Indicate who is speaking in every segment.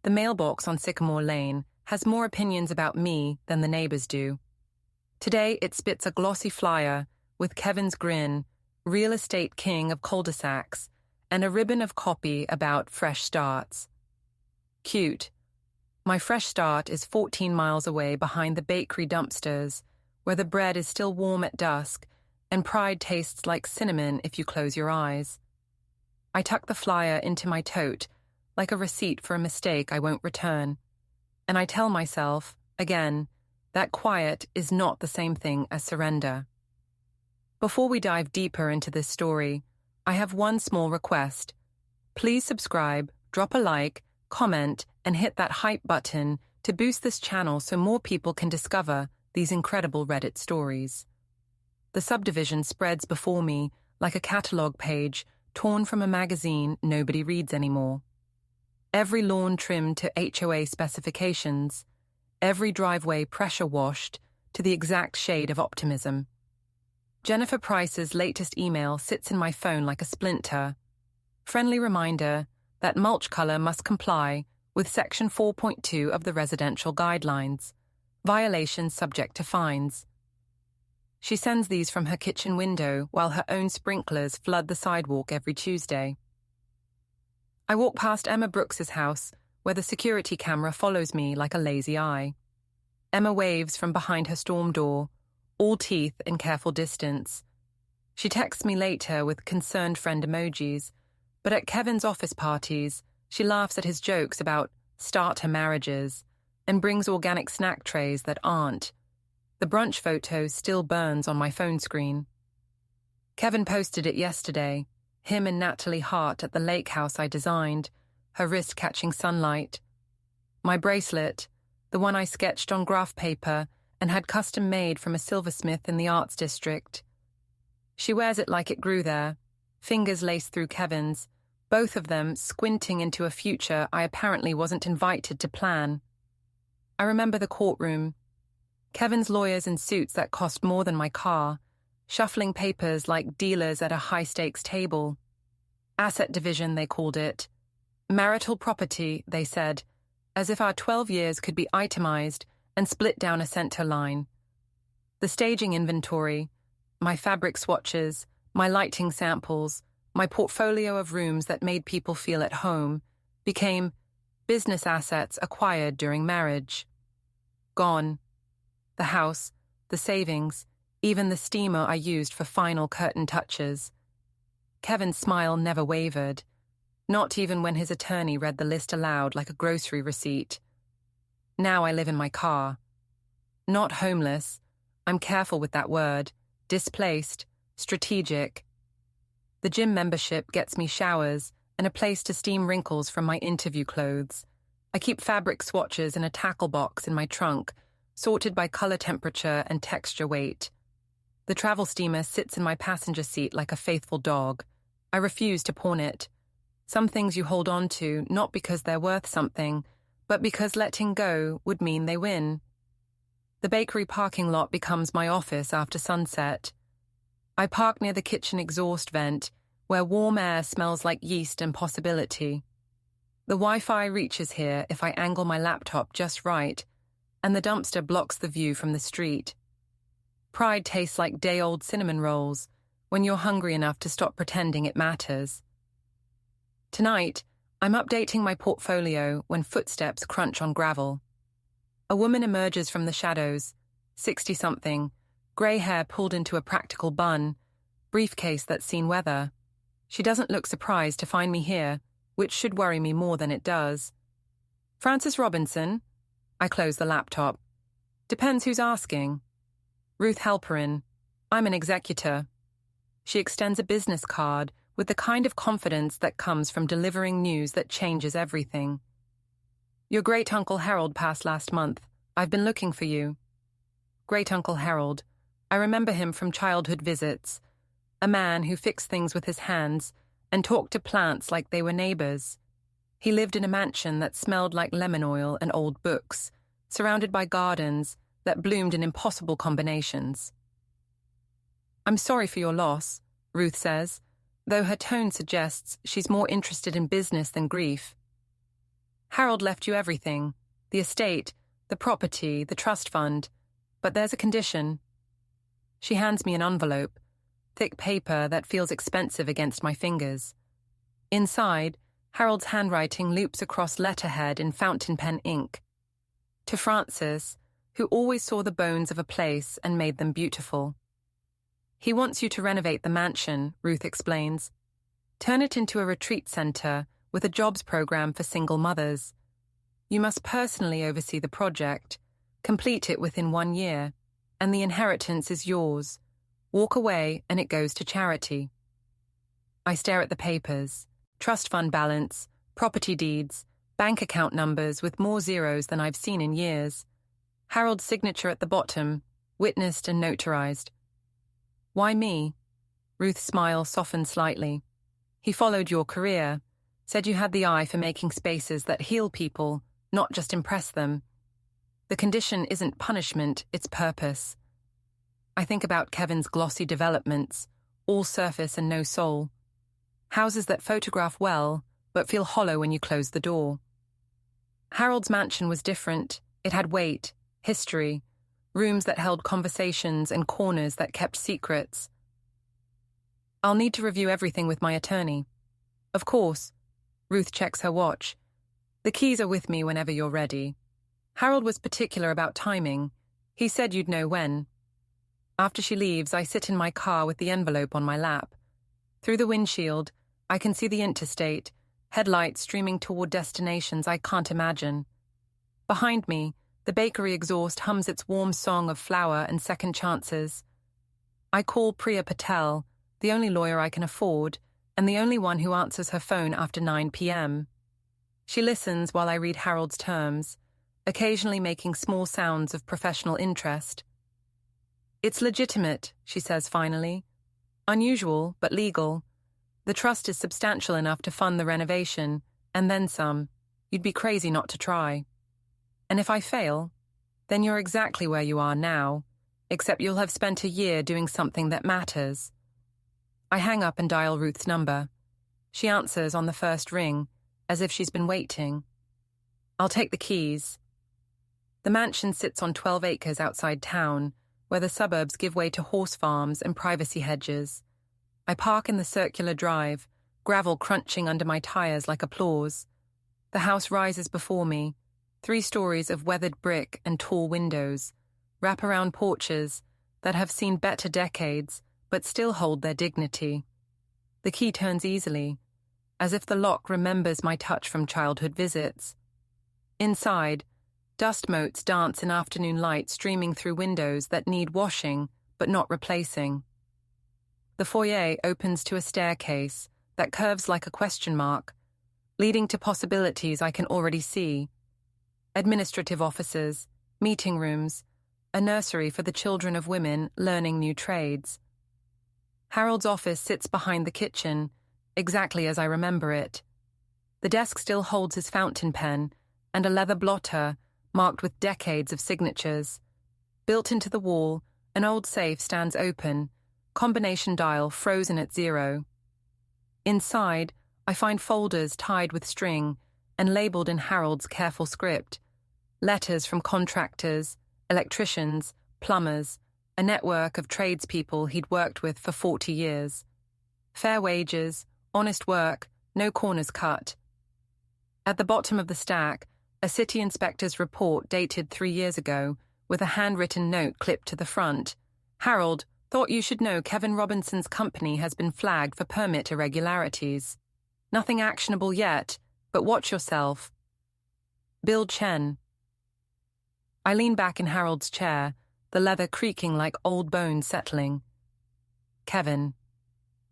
Speaker 1: The mailbox on Sycamore Lane has more opinions about me than the neighbors do. Today it spits a glossy flyer with Kevin's grin, real estate king of cul-de-sacs, and a ribbon of copy about fresh starts. Cute. My fresh start is 14 miles away behind the bakery dumpsters, where the bread is still warm at dusk and pride tastes like cinnamon if you close your eyes. I tuck the flyer into my tote, like a receipt for a mistake I won't return, and I tell myself, again, that quiet is not the same thing as surrender. Before we dive deeper into this story, I have one small request. Please subscribe, drop a like, comment, and hit that hype button to boost this channel so more people can discover these incredible Reddit stories. The subdivision spreads before me like a catalog page torn from a magazine nobody reads anymore. Every lawn trimmed to HOA specifications, every driveway pressure washed to the exact shade of optimism. Jennifer Price's latest email sits in my phone like a splinter. Friendly reminder that mulch color must comply with Section 4.2 of the Residential Guidelines. Violations subject to fines. She sends these from her kitchen window while her own sprinklers flood the sidewalk every Tuesday. I walk past Emma Brooks's house, where the security camera follows me like a lazy eye. Emma waves from behind her storm door, all teeth in careful distance. She texts me later with concerned friend emojis, but at Kevin's office parties, she laughs at his jokes about starter marriages and brings organic snack trays that aren't. The brunch photo still burns on my phone screen. Kevin posted it yesterday, him and Natalie Hart at the lake house I designed, her wrist catching sunlight. My bracelet, the one I sketched on graph paper and had custom made from a silversmith in the Arts District. She wears it like it grew there, fingers laced through Kevin's, both of them squinting into a future I apparently wasn't invited to plan. I remember the courtroom. Kevin's lawyers in suits that cost more than my car, shuffling papers like dealers at a high-stakes table. Asset division, they called it. Marital property, they said, as if our 12 years could be itemized and split down a center line. The staging inventory, my fabric swatches, my lighting samples, my portfolio of rooms that made people feel at home, became business assets acquired during marriage. Gone. The house, the savings, even the steamer I used for final curtain touches. Kevin's smile never wavered, not even when his attorney read the list aloud like a grocery receipt. Now I live in my car. Not homeless, I'm careful with that word, displaced, strategic. The gym membership gets me showers and a place to steam wrinkles from my interview clothes. I keep fabric swatches in a tackle box in my trunk, sorted by color temperature and texture weight. The travel steamer sits in my passenger seat like a faithful dog. I refuse to pawn it. Some things you hold on to not because they're worth something, but because letting go would mean they win. The bakery parking lot becomes my office after sunset. I park near the kitchen exhaust vent, where warm air smells like yeast and possibility. The Wi-Fi reaches here if I angle my laptop just right, and the dumpster blocks the view from the street. Pride tastes like day-old cinnamon rolls when you're hungry enough to stop pretending it matters. Tonight, I'm updating my portfolio when footsteps crunch on gravel. A woman emerges from the shadows, 60-something, grey hair pulled into a practical bun, briefcase that's seen weather. She doesn't look surprised to find me here, which should worry me more than it does. Frances Robinson? I close the laptop. Depends who's asking. Ruth Halperin. I'm an executor. She extends a business card with the kind of confidence that comes from delivering news that changes everything. Your great-uncle Harold passed last month. I've been looking for you. Great-uncle Harold. I remember him from childhood visits. A man who fixed things with his hands and talked to plants like they were neighbors. He lived in a mansion that smelled like lemon oil and old books, surrounded by gardens that bloomed in impossible combinations. I'm sorry for your loss, Ruth says, though her tone suggests she's more interested in business than grief. Harold left you everything, the estate, the property, the trust fund, but there's a condition. She hands me an envelope, thick paper that feels expensive against my fingers. Inside, Harold's handwriting loops across letterhead in fountain pen ink. To Francis, who always saw the bones of a place and made them beautiful. He wants you to renovate the mansion, Ruth explains. Turn it into a retreat center with a jobs program for single mothers. You must personally oversee the project, complete it within 1 year, and the inheritance is yours. Walk away and it goes to charity. I stare at the papers, trust fund balance, property deeds, bank account numbers with more zeros than I've seen in years. Harold's signature at the bottom, witnessed and notarized. Why me? Ruth's smile softened slightly. He followed your career, said you had the eye for making spaces that heal people, not just impress them. The condition isn't punishment, it's purpose. I think about Kevin's glossy developments, all surface and no soul. Houses that photograph well, but feel hollow when you close the door. Harold's mansion was different. It had weight, history, rooms that held conversations and corners that kept secrets. I'll need to review everything with my attorney. Of course. Ruth checks her watch. The keys are with me whenever you're ready. Harold was particular about timing. He said you'd know when. After she leaves, I sit in my car with the envelope on my lap. Through the windshield, I can see the interstate, headlights streaming toward destinations I can't imagine. Behind me, the bakery exhaust hums its warm song of flour and second chances. I call Priya Patel, the only lawyer I can afford, and the only one who answers her phone after 9 p.m. She listens while I read Harold's terms, occasionally making small sounds of professional interest. It's legitimate, she says finally. Unusual, but legal. The trust is substantial enough to fund the renovation, and then some. You'd be crazy not to try. And if I fail, then you're exactly where you are now, except you'll have spent a year doing something that matters. I hang up and dial Ruth's number. She answers on the first ring, as if she's been waiting. I'll take the keys. The mansion sits on 12 acres outside town, where the suburbs give way to horse farms and privacy hedges. I park in the circular drive, gravel crunching under my tires like applause. The house rises before me, 3 stories of weathered brick and tall windows, wrap-around porches that have seen better decades but still hold their dignity. The key turns easily, as if the lock remembers my touch from childhood visits. Inside, dust motes dance in afternoon light streaming through windows that need washing but not replacing. The foyer opens to a staircase that curves like a question mark, leading to possibilities I can already see. Administrative offices, meeting rooms, a nursery for the children of women learning new trades. Harold's office sits behind the kitchen, exactly as I remember it. The desk still holds his fountain pen and a leather blotter marked with decades of signatures. Built into the wall, an old safe stands open, combination dial frozen at 0. Inside, I find folders tied with string and labeled in Harold's careful script. Letters from contractors, electricians, plumbers, a network of tradespeople he'd worked with for 40 years. Fair wages, honest work, no corners cut. At the bottom of the stack, a city inspector's report dated 3 years ago, with a handwritten note clipped to the front. Harold, thought you should know Kevin Robinson's company has been flagged for permit irregularities. Nothing actionable yet, but watch yourself. Bill Chen. I lean back in Harold's chair, the leather creaking like old bones settling. Kevin.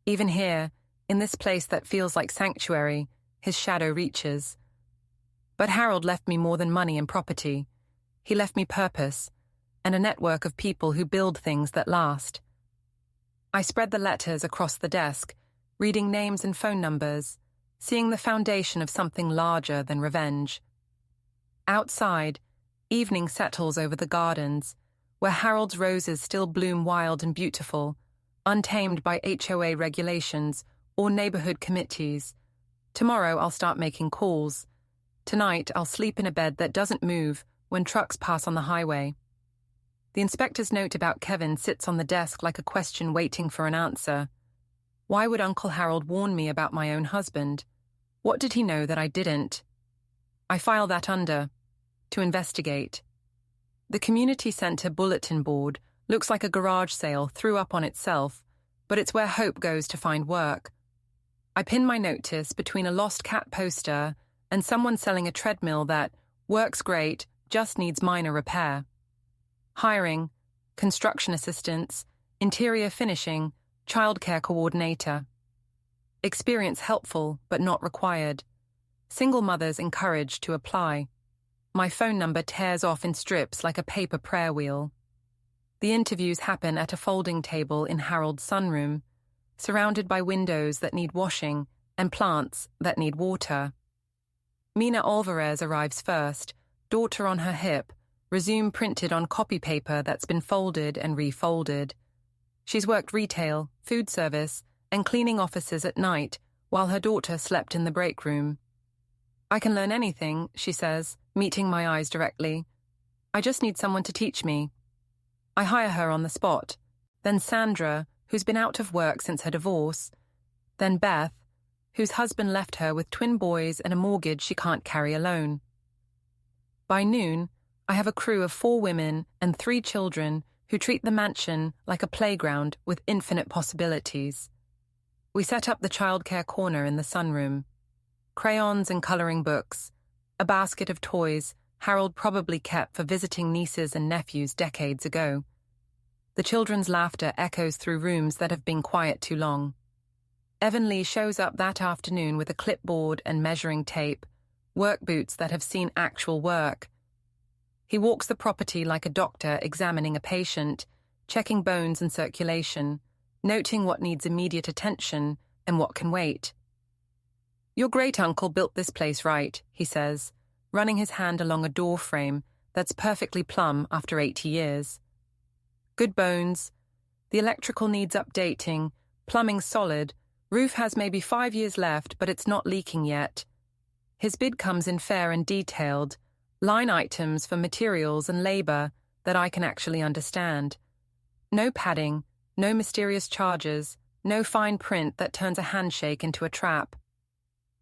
Speaker 1: Even here, in this place that feels like sanctuary, his shadow reaches. But Harold left me more than money and property. He left me purpose, and a network of people who build things that last. I spread the letters across the desk, reading names and phone numbers, seeing the foundation of something larger than revenge. Outside, evening settles over the gardens, where Harold's roses still bloom wild and beautiful, untamed by HOA regulations or neighborhood committees. Tomorrow I'll start making calls. Tonight, I'll sleep in a bed that doesn't move when trucks pass on the highway. The inspector's note about Kevin sits on the desk like a question waiting for an answer. Why would Uncle Harold warn me about my own husband? What did he know that I didn't? I file that under, to investigate. The community centre bulletin board looks like a garage sale threw up on itself, but it's where hope goes to find work. I pin my notice between a lost cat poster and someone selling a treadmill that works great, just needs minor repair. Hiring, construction assistants, interior finishing, childcare coordinator. Experience helpful but not required. Single mothers encouraged to apply. My phone number tears off in strips like a paper prayer wheel. The interviews happen at a folding table in Harold's sunroom, surrounded by windows that need washing and plants that need water. Mina Alvarez arrives first, daughter on her hip, resume printed on copy paper that's been folded and refolded. She's worked retail, food service, and cleaning offices at night while her daughter slept in the break room. I can learn anything, she says, meeting my eyes directly. I just need someone to teach me. I hire her on the spot. Then Sandra, who's been out of work since her divorce. Then Beth, whose husband left her with twin boys and a mortgage she can't carry alone. By noon, I have a crew of 4 women and 3 children who treat the mansion like a playground with infinite possibilities. We set up the childcare corner in the sunroom. Crayons and colouring books, a basket of toys Harold probably kept for visiting nieces and nephews decades ago. The children's laughter echoes through rooms that have been quiet too long. Evan Lee shows up that afternoon with a clipboard and measuring tape, work boots that have seen actual work. He walks the property like a doctor examining a patient, checking bones and circulation, noting what needs immediate attention and what can wait. Your great-uncle built this place right, he says, running his hand along a door frame that's perfectly plumb after 80 years. Good bones. The electrical needs updating, plumbing solid, roof has maybe 5 years left, but it's not leaking yet. His bid comes in fair and detailed, line items for materials and labour that I can actually understand. No padding, no mysterious charges, no fine print that turns a handshake into a trap.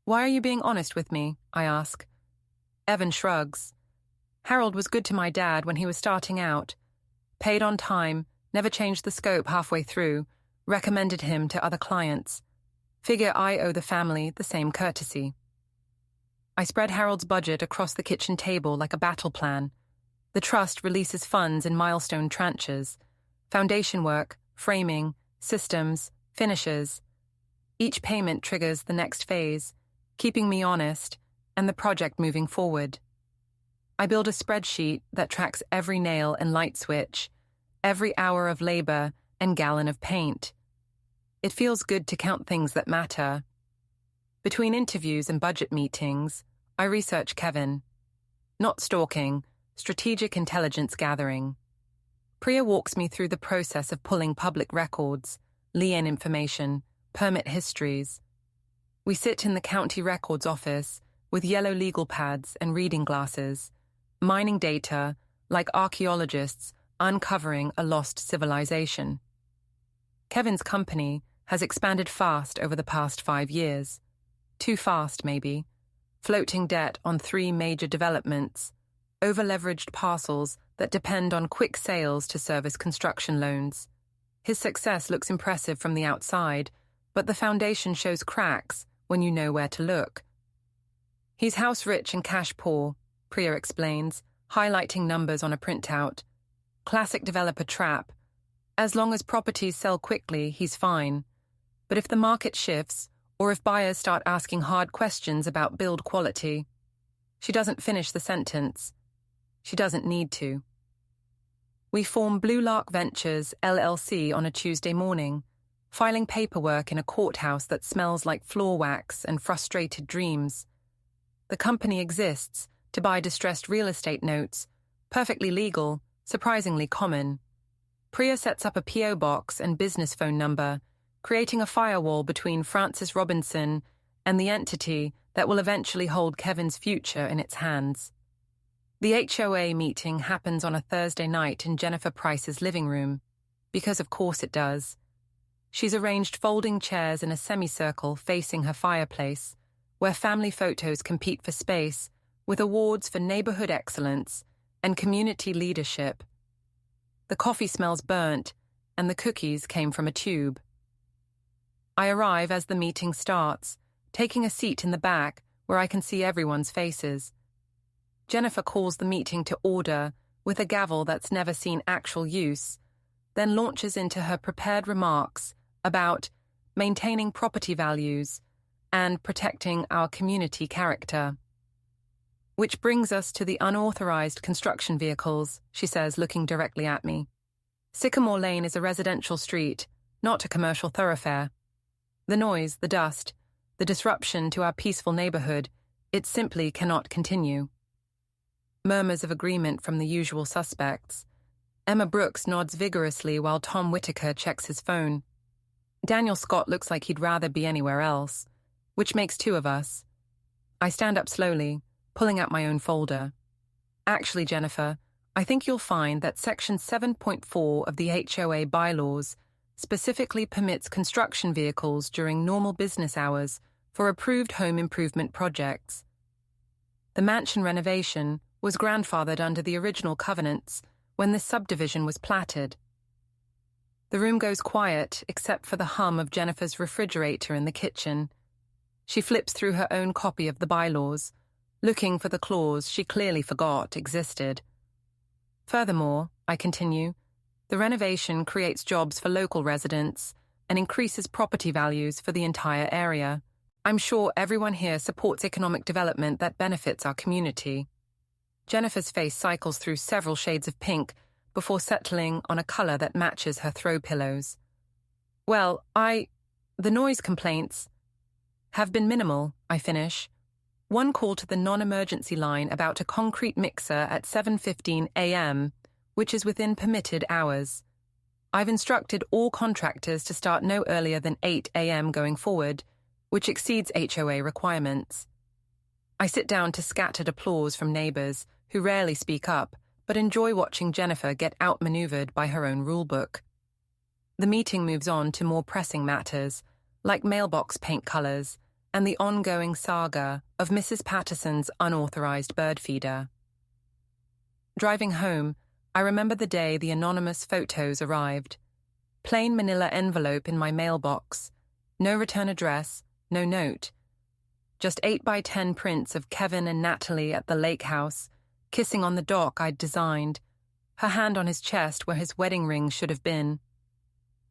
Speaker 1: Why are you being honest with me? I ask. Evan shrugs. Harold was good to my dad when he was starting out. Paid on time, never changed the scope halfway through, recommended him to other clients. Figure I owe the family the same courtesy. I spread Harold's budget across the kitchen table like a battle plan. The trust releases funds in milestone tranches. Foundation work, framing, systems, finishes. Each payment triggers the next phase, keeping me honest and the project moving forward. I build a spreadsheet that tracks every nail and light switch, every hour of labor and gallon of paint. It feels good to count things that matter. Between interviews and budget meetings, I research Kevin. Not stalking, strategic intelligence gathering. Priya walks me through the process of pulling public records, lien information, permit histories. We sit in the county records office with yellow legal pads and reading glasses, mining data like archaeologists uncovering a lost civilization. Kevin's company has expanded fast over the past 5 years. Too fast, maybe. Floating debt on 3 major developments, over-leveraged parcels that depend on quick sales to service construction loans. His success looks impressive from the outside, but the foundation shows cracks when you know where to look. He's house-rich and cash-poor, Priya explains, highlighting numbers on a printout. Classic developer trap. As long as properties sell quickly, he's fine. But if the market shifts, or if buyers start asking hard questions about build quality, she doesn't finish the sentence. She doesn't need to. We form Blue Lark Ventures, LLC on a Tuesday morning, filing paperwork in a courthouse that smells like floor wax and frustrated dreams. The company exists to buy distressed real estate notes, perfectly legal, surprisingly common. Priya sets up a P.O. box and business phone number, creating a firewall between Francis Robinson and the entity that will eventually hold Kevin's future in its hands. The HOA meeting happens on a Thursday night in Jennifer Price's living room, because of course it does. She's arranged folding chairs in a semicircle facing her fireplace, where family photos compete for space, with awards for neighborhood excellence and community leadership. The coffee smells burnt, and the cookies came from a tube. I arrive as the meeting starts, taking a seat in the back where I can see everyone's faces. Jennifer calls the meeting to order with a gavel that's never seen actual use, then launches into her prepared remarks about maintaining property values and protecting our community character. Which brings us to the unauthorized construction vehicles, she says, looking directly at me. Sycamore Lane is a residential street, not a commercial thoroughfare. The noise, the dust, the disruption to our peaceful neighborhood, it simply cannot continue. Murmurs of agreement from the usual suspects. Emma Brooks nods vigorously while Tom Whitaker checks his phone. Daniel Scott looks like he'd rather be anywhere else, which makes two of us. I stand up slowly, pulling out my own folder. Actually, Jennifer, I think you'll find that Section 7.4 of the HOA bylaws specifically permits construction vehicles during normal business hours for approved home improvement projects. The mansion renovation was grandfathered under the original covenants when this subdivision was platted. The room goes quiet except for the hum of Jennifer's refrigerator in the kitchen. She flips through her own copy of the bylaws, looking for the clause she clearly forgot existed. Furthermore, I continue, the renovation creates jobs for local residents and increases property values for the entire area. I'm sure everyone here supports economic development that benefits our community. Jennifer's face cycles through several shades of pink before settling on a color that matches her throw pillows. Well, the noise complaints have been minimal, I finish. One call to the non-emergency line about a concrete mixer at 7:15 a.m., which is within permitted hours. I've instructed all contractors to start no earlier than 8 a.m. going forward, which exceeds HOA requirements. I sit down to scattered applause from neighbors who rarely speak up, but enjoy watching Jennifer get outmaneuvered by her own rulebook. The meeting moves on to more pressing matters, like mailbox paint colors and the ongoing saga of Mrs. Patterson's unauthorized bird feeder. Driving home, I remember the day the anonymous photos arrived. Plain manila envelope in my mailbox, no return address, no note. Just 8x10 prints of Kevin and Natalie at the lake house, kissing on the dock I'd designed, her hand on his chest where his wedding ring should have been.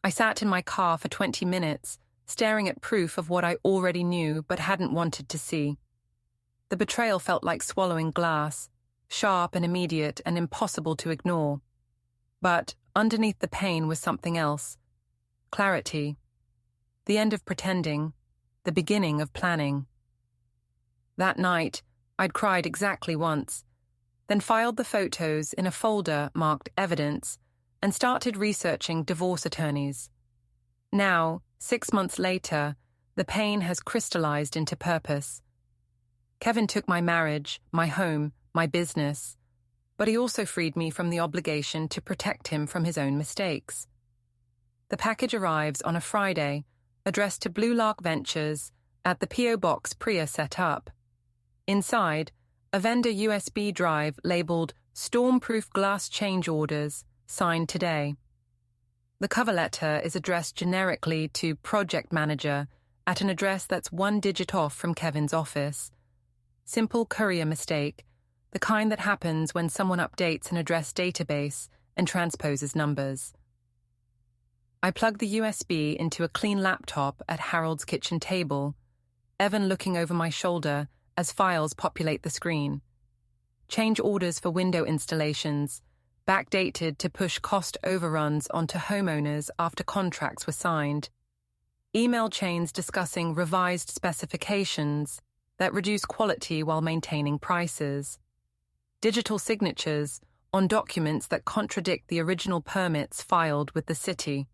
Speaker 1: I sat in my car for 20 minutes, staring at proof of what I already knew but hadn't wanted to see. The betrayal felt like swallowing glass, sharp and immediate and impossible to ignore. But underneath the pain was something else. Clarity. The end of pretending, the beginning of planning. That night, I'd cried exactly once, then filed the photos in a folder marked evidence and started researching divorce attorneys. Now, 6 months later, the pain has crystallized into purpose. Kevin took my marriage, my home, my business, but he also freed me from the obligation to protect him from his own mistakes. The package arrives on a Friday, addressed to Blue Lark Ventures at the P.O. Box Priya set up. Inside, a vendor USB drive labeled Stormproof Glass Change Orders, signed today. The cover letter is addressed generically to Project Manager at an address that's 1 digit off from Kevin's office. Simple courier mistake, the kind that happens when someone updates an address database and transposes numbers. I plug the USB into a clean laptop at Harold's kitchen table, Evan looking over my shoulder as files populate the screen. Change orders for window installations, backdated to push cost overruns onto homeowners after contracts were signed. Email chains discussing revised specifications that reduce quality while maintaining prices. Digital signatures on documents that contradict the original permits filed with the city.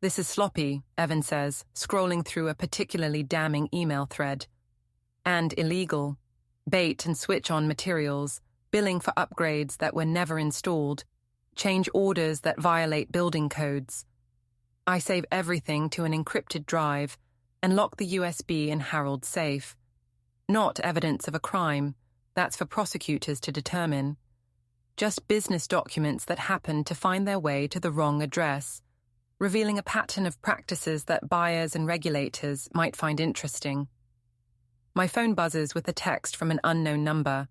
Speaker 1: This is sloppy, Evan says, scrolling through a particularly damning email thread. And illegal. Bait and switch on materials, billing for upgrades that were never installed, change orders that violate building codes. I save everything to an encrypted drive and lock the USB in Harold's safe. Not evidence of a crime, that's for prosecutors to determine. Just business documents that happen to find their way to the wrong address, revealing a pattern of practices that buyers and regulators might find interesting. My phone buzzes with a text from an unknown number.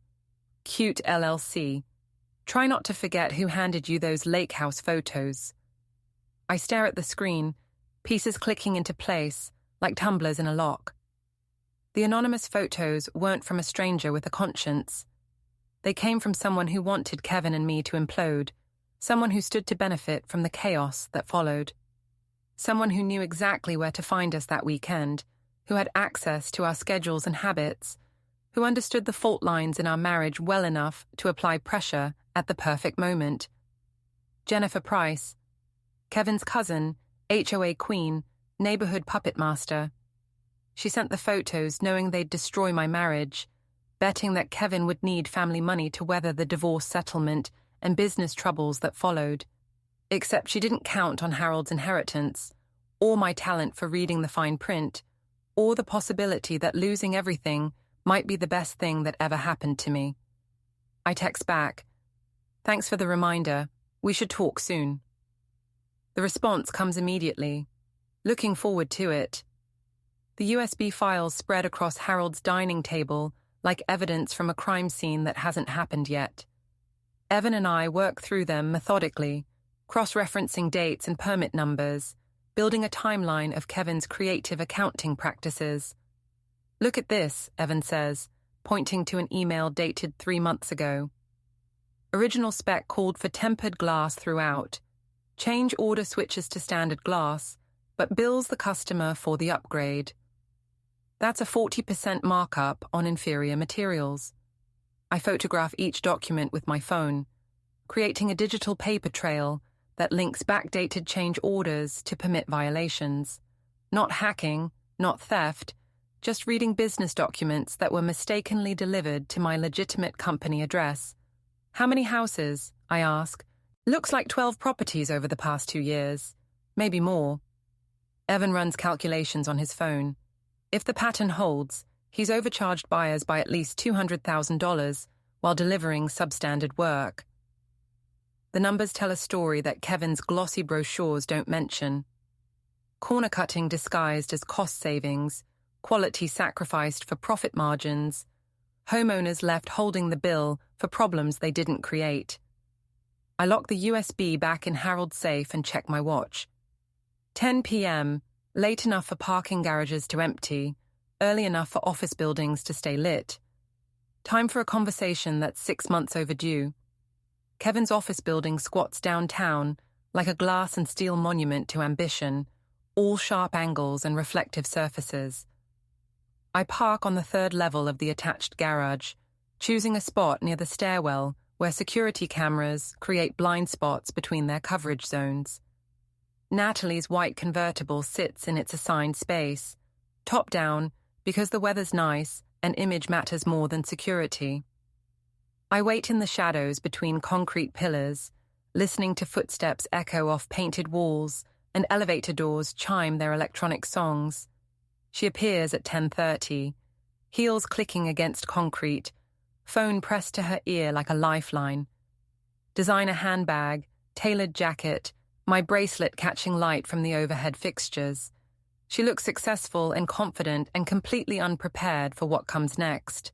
Speaker 1: Cute LLC. Try not to forget who handed you those lake house photos. I stare at the screen, pieces clicking into place, like tumblers in a lock. The anonymous photos weren't from a stranger with a conscience. They came from someone who wanted Kevin and me to implode, someone who stood to benefit from the chaos that followed. Someone who knew exactly where to find us that weekend, who had access to our schedules and habits, who understood the fault lines in our marriage well enough to apply pressure at the perfect moment. Jennifer Price, Kevin's cousin, HOA queen, neighborhood puppet master. She sent the photos knowing they'd destroy my marriage, betting that Kevin would need family money to weather the divorce settlement and business troubles that followed. Except she didn't count on Harold's inheritance, or my talent for reading the fine print, or the possibility that losing everything might be the best thing that ever happened to me. I text back, "Thanks for the reminder. We should talk soon." The response comes immediately. Looking forward to it. The USB files spread across Harold's dining table like evidence from a crime scene that hasn't happened yet. Evan and I work through them methodically, cross-referencing dates and permit numbers, building a timeline of Kevin's creative accounting practices. "Look at this," Evan says, pointing to an email dated 3 months ago. Original spec called for tempered glass throughout. Change order switches to standard glass, but bills the customer for the upgrade. That's a 40% markup on inferior materials. I photograph each document with my phone, creating a digital paper trail that links backdated change orders to permit violations. Not hacking, not theft, just reading business documents that were mistakenly delivered to my legitimate company address. "How many houses?" I ask. "Looks like 12 properties over the past 2 years. Maybe more." Evan runs calculations on his phone. If the pattern holds, he's overcharged buyers by at least $200,000 while delivering substandard work. The numbers tell a story that Kevin's glossy brochures don't mention. Corner cutting disguised as cost savings, quality sacrificed for profit margins, homeowners left holding the bill for problems they didn't create. I lock the USB back in Harold's safe and check my watch. 10 p.m., late enough for parking garages to empty, early enough for office buildings to stay lit. Time for a conversation that's 6 months overdue. Kevin's office building squats downtown like a glass and steel monument to ambition, all sharp angles and reflective surfaces. I park on the 3rd level of the attached garage, choosing a spot near the stairwell where security cameras create blind spots between their coverage zones. Natalie's white convertible sits in its assigned space, top down because the weather's nice and image matters more than security. I wait in the shadows between concrete pillars, listening to footsteps echo off painted walls and elevator doors chime their electronic songs. She appears at 10:30, heels clicking against concrete, phone pressed to her ear like a lifeline. Designer handbag, tailored jacket, my bracelet catching light from the overhead fixtures. She looks successful and confident and completely unprepared for what comes next.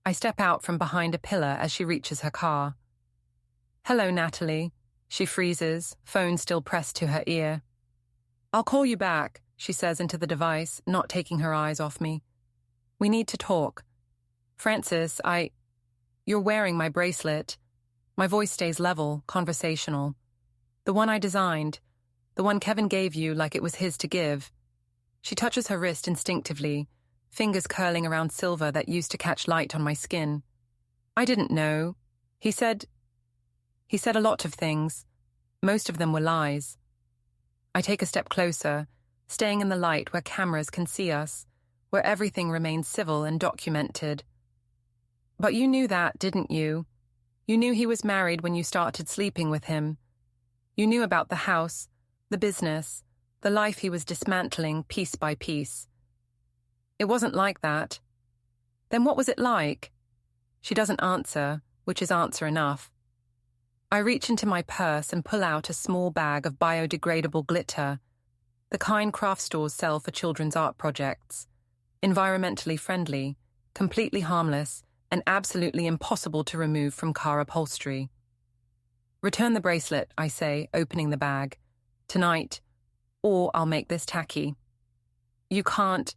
Speaker 1: I step out from behind a pillar as she reaches her car. "Hello, Natalie." She freezes, phone still pressed to her ear. "I'll call you back," she says into the device, not taking her eyes off me. "We need to talk. Francis, You're wearing my bracelet." My voice stays level, conversational. "The one I designed. The one Kevin gave you like it was his to give." She touches her wrist instinctively, fingers curling around silver that used to catch light on my skin. "I didn't know. He said a lot of things. Most of them were lies." I take a step closer, staying in the light where cameras can see us, where everything remains civil and documented. But you knew that, didn't you? You knew he was married when you started sleeping with him. You knew about the house, the business, the life he was dismantling piece by piece. It wasn't like that. Then what was it like? She doesn't answer, which is answer enough. I reach into my purse and pull out a small bag of biodegradable glitter, the kind craft stores sell for children's art projects. Environmentally friendly, completely harmless, and absolutely impossible to remove from car upholstery. Return the bracelet, I say, opening the bag. Tonight, or I'll make this tacky. You can't.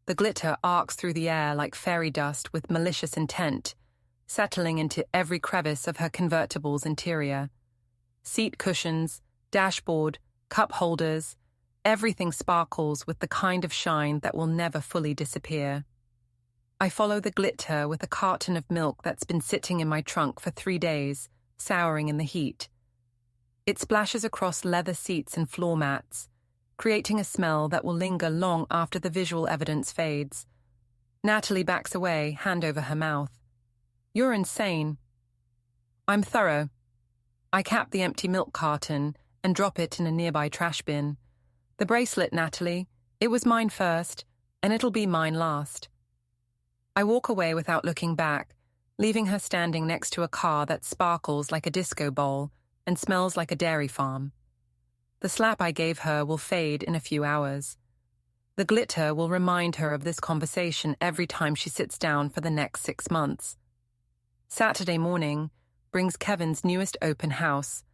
Speaker 1: The glitter arcs through the air like fairy dust with malicious intent, settling into every crevice of her convertible's interior. Seat cushions, dashboard, cup holders, everything sparkles with the kind of shine that will never fully disappear. I follow the glitter with a carton of milk that's been sitting in my trunk for 3 days, souring in the heat. It splashes across leather seats and floor mats, creating a smell that will linger long after the visual evidence fades. Natalie backs away, hand over her mouth. You're insane. I'm thorough. I cap the empty milk carton and drop it in a nearby trash bin. The bracelet, Natalie. It was mine first, and it'll be mine last. I walk away without looking back, leaving her standing next to a car that sparkles like a disco ball and smells like a dairy farm. The slap I gave her will fade in a few hours. The glitter will remind her of this conversation every time she sits down for the next 6 months. Saturday morning brings Kevin's newest open house,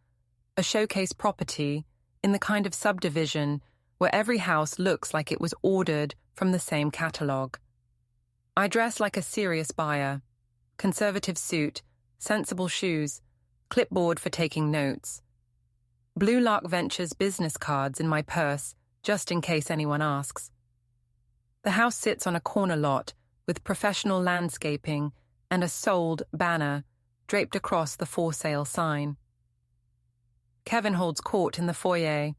Speaker 1: a showcase property in the kind of subdivision where every house looks like it was ordered from the same catalogue. I dress like a serious buyer. Conservative suit, sensible shoes, clipboard for taking notes. Blue Lark Ventures business cards in my purse, just in case anyone asks. The house sits on a corner lot with professional landscaping and a sold banner draped across the for sale sign. Kevin holds court in the foyer,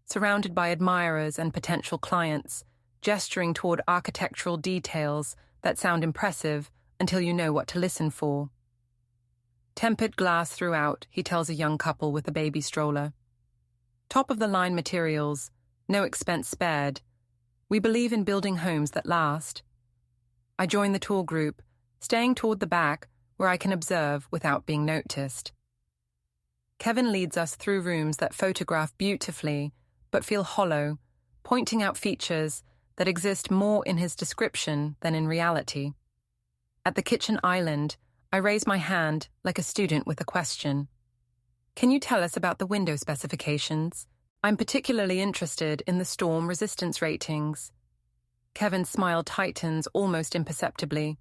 Speaker 1: surrounded by admirers and potential clients, gesturing toward architectural details that sound impressive until you know what to listen for. Tempered glass throughout, he tells a young couple with a baby stroller. Top-of-the-line materials, no expense spared. We believe in building homes that last. I join the tour group, staying toward the back where I can observe without being noticed. Kevin leads us through rooms that photograph beautifully but feel hollow, pointing out features that exist more in his description than in reality. At the kitchen island, I raise my hand like a student with a question. Can you tell us about the window specifications? I'm particularly interested in the storm resistance ratings. Kevin's smile tightens almost imperceptibly.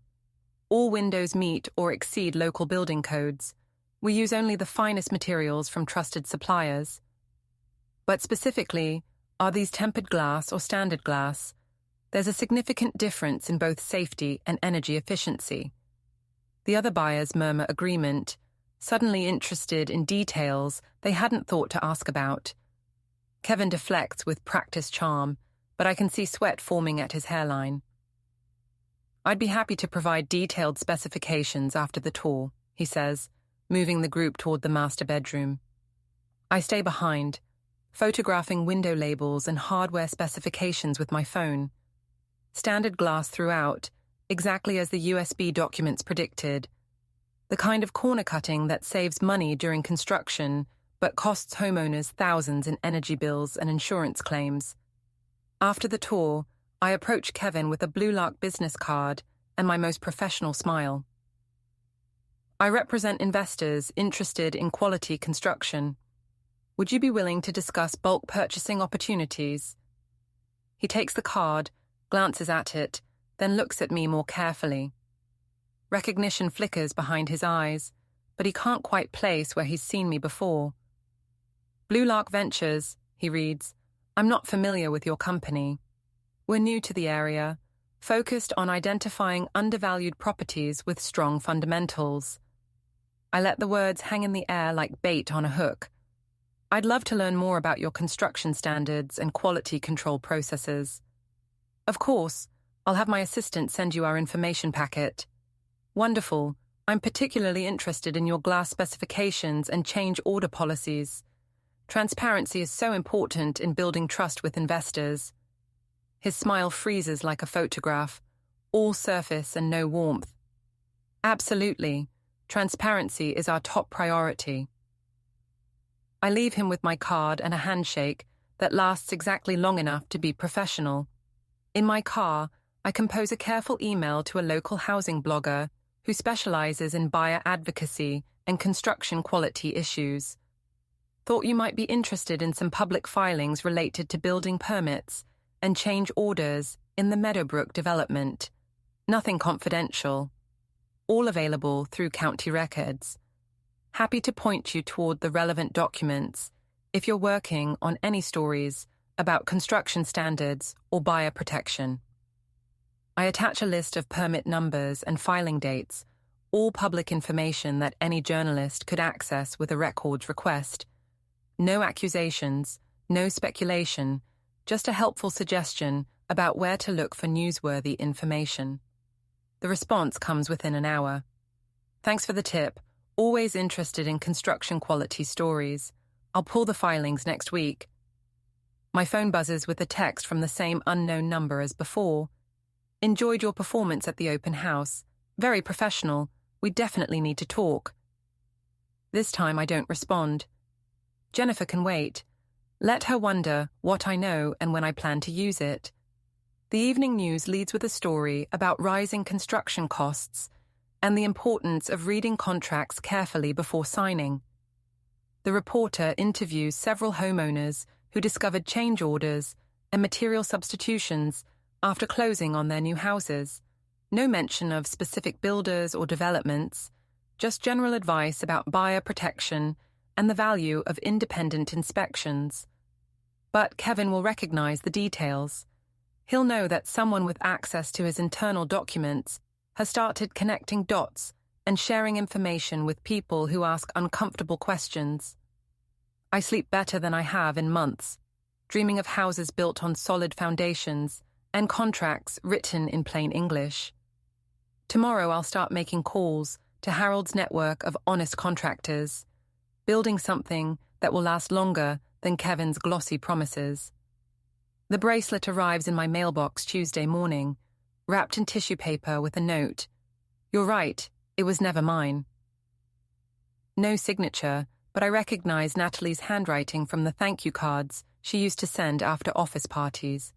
Speaker 1: All windows meet or exceed local building codes. We use only the finest materials from trusted suppliers. But specifically, are these tempered glass or standard glass? There's a significant difference in both safety and energy efficiency. The other buyers murmur agreement, suddenly interested in details they hadn't thought to ask about. Kevin deflects with practiced charm, but I can see sweat forming at his hairline. I'd be happy to provide detailed specifications after the tour, he says, moving the group toward the master bedroom. I stay behind, photographing window labels and hardware specifications with my phone. Standard glass throughout, exactly as the USB documents predicted. The kind of corner cutting that saves money during construction but costs homeowners thousands in energy bills and insurance claims. After the tour, I approach Kevin with a Blue Lark business card and my most professional smile. I represent investors interested in quality construction. Would you be willing to discuss bulk purchasing opportunities? He takes the card, glances at it, then looks at me more carefully. Recognition flickers behind his eyes, but he can't quite place where he's seen me before. Blue Lark Ventures, he reads. I'm not familiar with your company. We're new to the area, focused on identifying undervalued properties with strong fundamentals. I let the words hang in the air like bait on a hook. I'd love to learn more about your construction standards and quality control processes. Of course, I'll have my assistant send you our information packet. Wonderful. I'm particularly interested in your glass specifications and change order policies. Transparency is so important in building trust with investors. His smile freezes like a photograph, all surface and no warmth. Absolutely. Transparency is our top priority. I leave him with my card and a handshake that lasts exactly long enough to be professional. In my car, I compose a careful email to a local housing blogger who specializes in buyer advocacy and construction quality issues. Thought you might be interested in some public filings related to building permits and change orders in the Meadowbrook development. Nothing confidential. All available through county records. Happy to point you toward the relevant documents if you're working on any stories about construction standards or buyer protection. I attach a list of permit numbers and filing dates, all public information that any journalist could access with a records request. No accusations, no speculation, just a helpful suggestion about where to look for newsworthy information. The response comes within an hour. Thanks for the tip. Always interested in construction quality stories. I'll pull the filings next week. My phone buzzes with a text from the same unknown number as before. Enjoyed your performance at the open house. Very professional. We definitely need to talk. This time I don't respond. Jennifer can wait. Let her wonder what I know and when I plan to use it. The evening news leads with a story about rising construction costs and the importance of reading contracts carefully before signing. The reporter interviews several homeowners who discovered change orders and material substitutions after closing on their new houses. No mention of specific builders or developments, just general advice about buyer protection and the value of independent inspections. But Kevin will recognize the details. He'll know that someone with access to his internal documents has started connecting dots and sharing information with people who ask uncomfortable questions. I sleep better than I have in months, dreaming of houses built on solid foundations and contracts written in plain English. Tomorrow I'll start making calls to Harold's network of honest contractors, building something that will last longer than Kevin's glossy promises. The bracelet arrives in my mailbox Tuesday morning, wrapped in tissue paper with a note. You're right, it was never mine. No signature, but I recognize Natalie's handwriting from the thank you cards she used to send after office parties.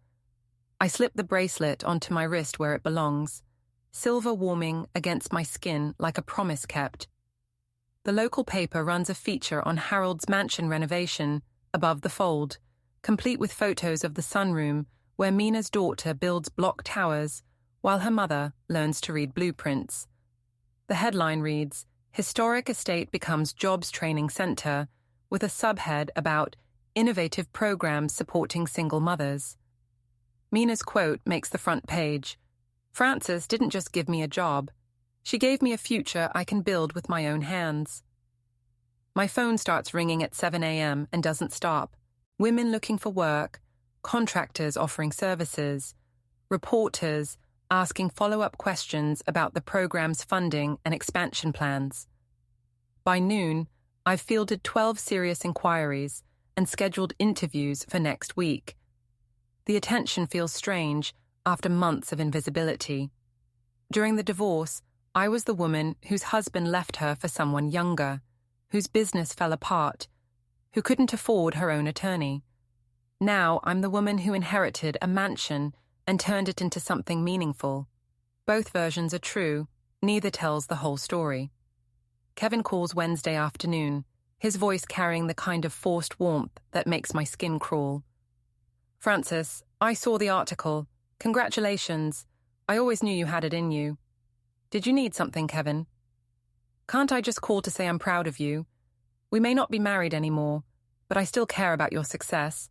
Speaker 1: I slip the bracelet onto my wrist where it belongs, silver warming against my skin like a promise kept. The local paper runs a feature on Harold's mansion renovation above the fold, complete with photos of the sunroom where Mina's daughter builds block towers while her mother learns to read blueprints. The headline reads, Historic Estate Becomes Jobs Training Center, with a subhead about innovative programs supporting single mothers. Mina's quote makes the front page. Frances didn't just give me a job. She gave me a future I can build with my own hands. My phone starts ringing at 7 a.m. and doesn't stop. Women looking for work, contractors offering services, reporters asking follow-up questions about the program's funding and expansion plans. By noon, I've fielded 12 serious inquiries and scheduled interviews for next week. The attention feels strange after months of invisibility. During the divorce, I was the woman whose husband left her for someone younger, whose business fell apart, who couldn't afford her own attorney. Now I'm the woman who inherited a mansion and turned it into something meaningful. Both versions are true, neither tells the whole story. Kevin calls Wednesday afternoon, his voice carrying the kind of forced warmth that makes my skin crawl. Frances, I saw the article. Congratulations. I always knew you had it in you. Did you need something, Kevin? Can't I just call to say I'm proud of you? We may not be married anymore, but I still care about your success.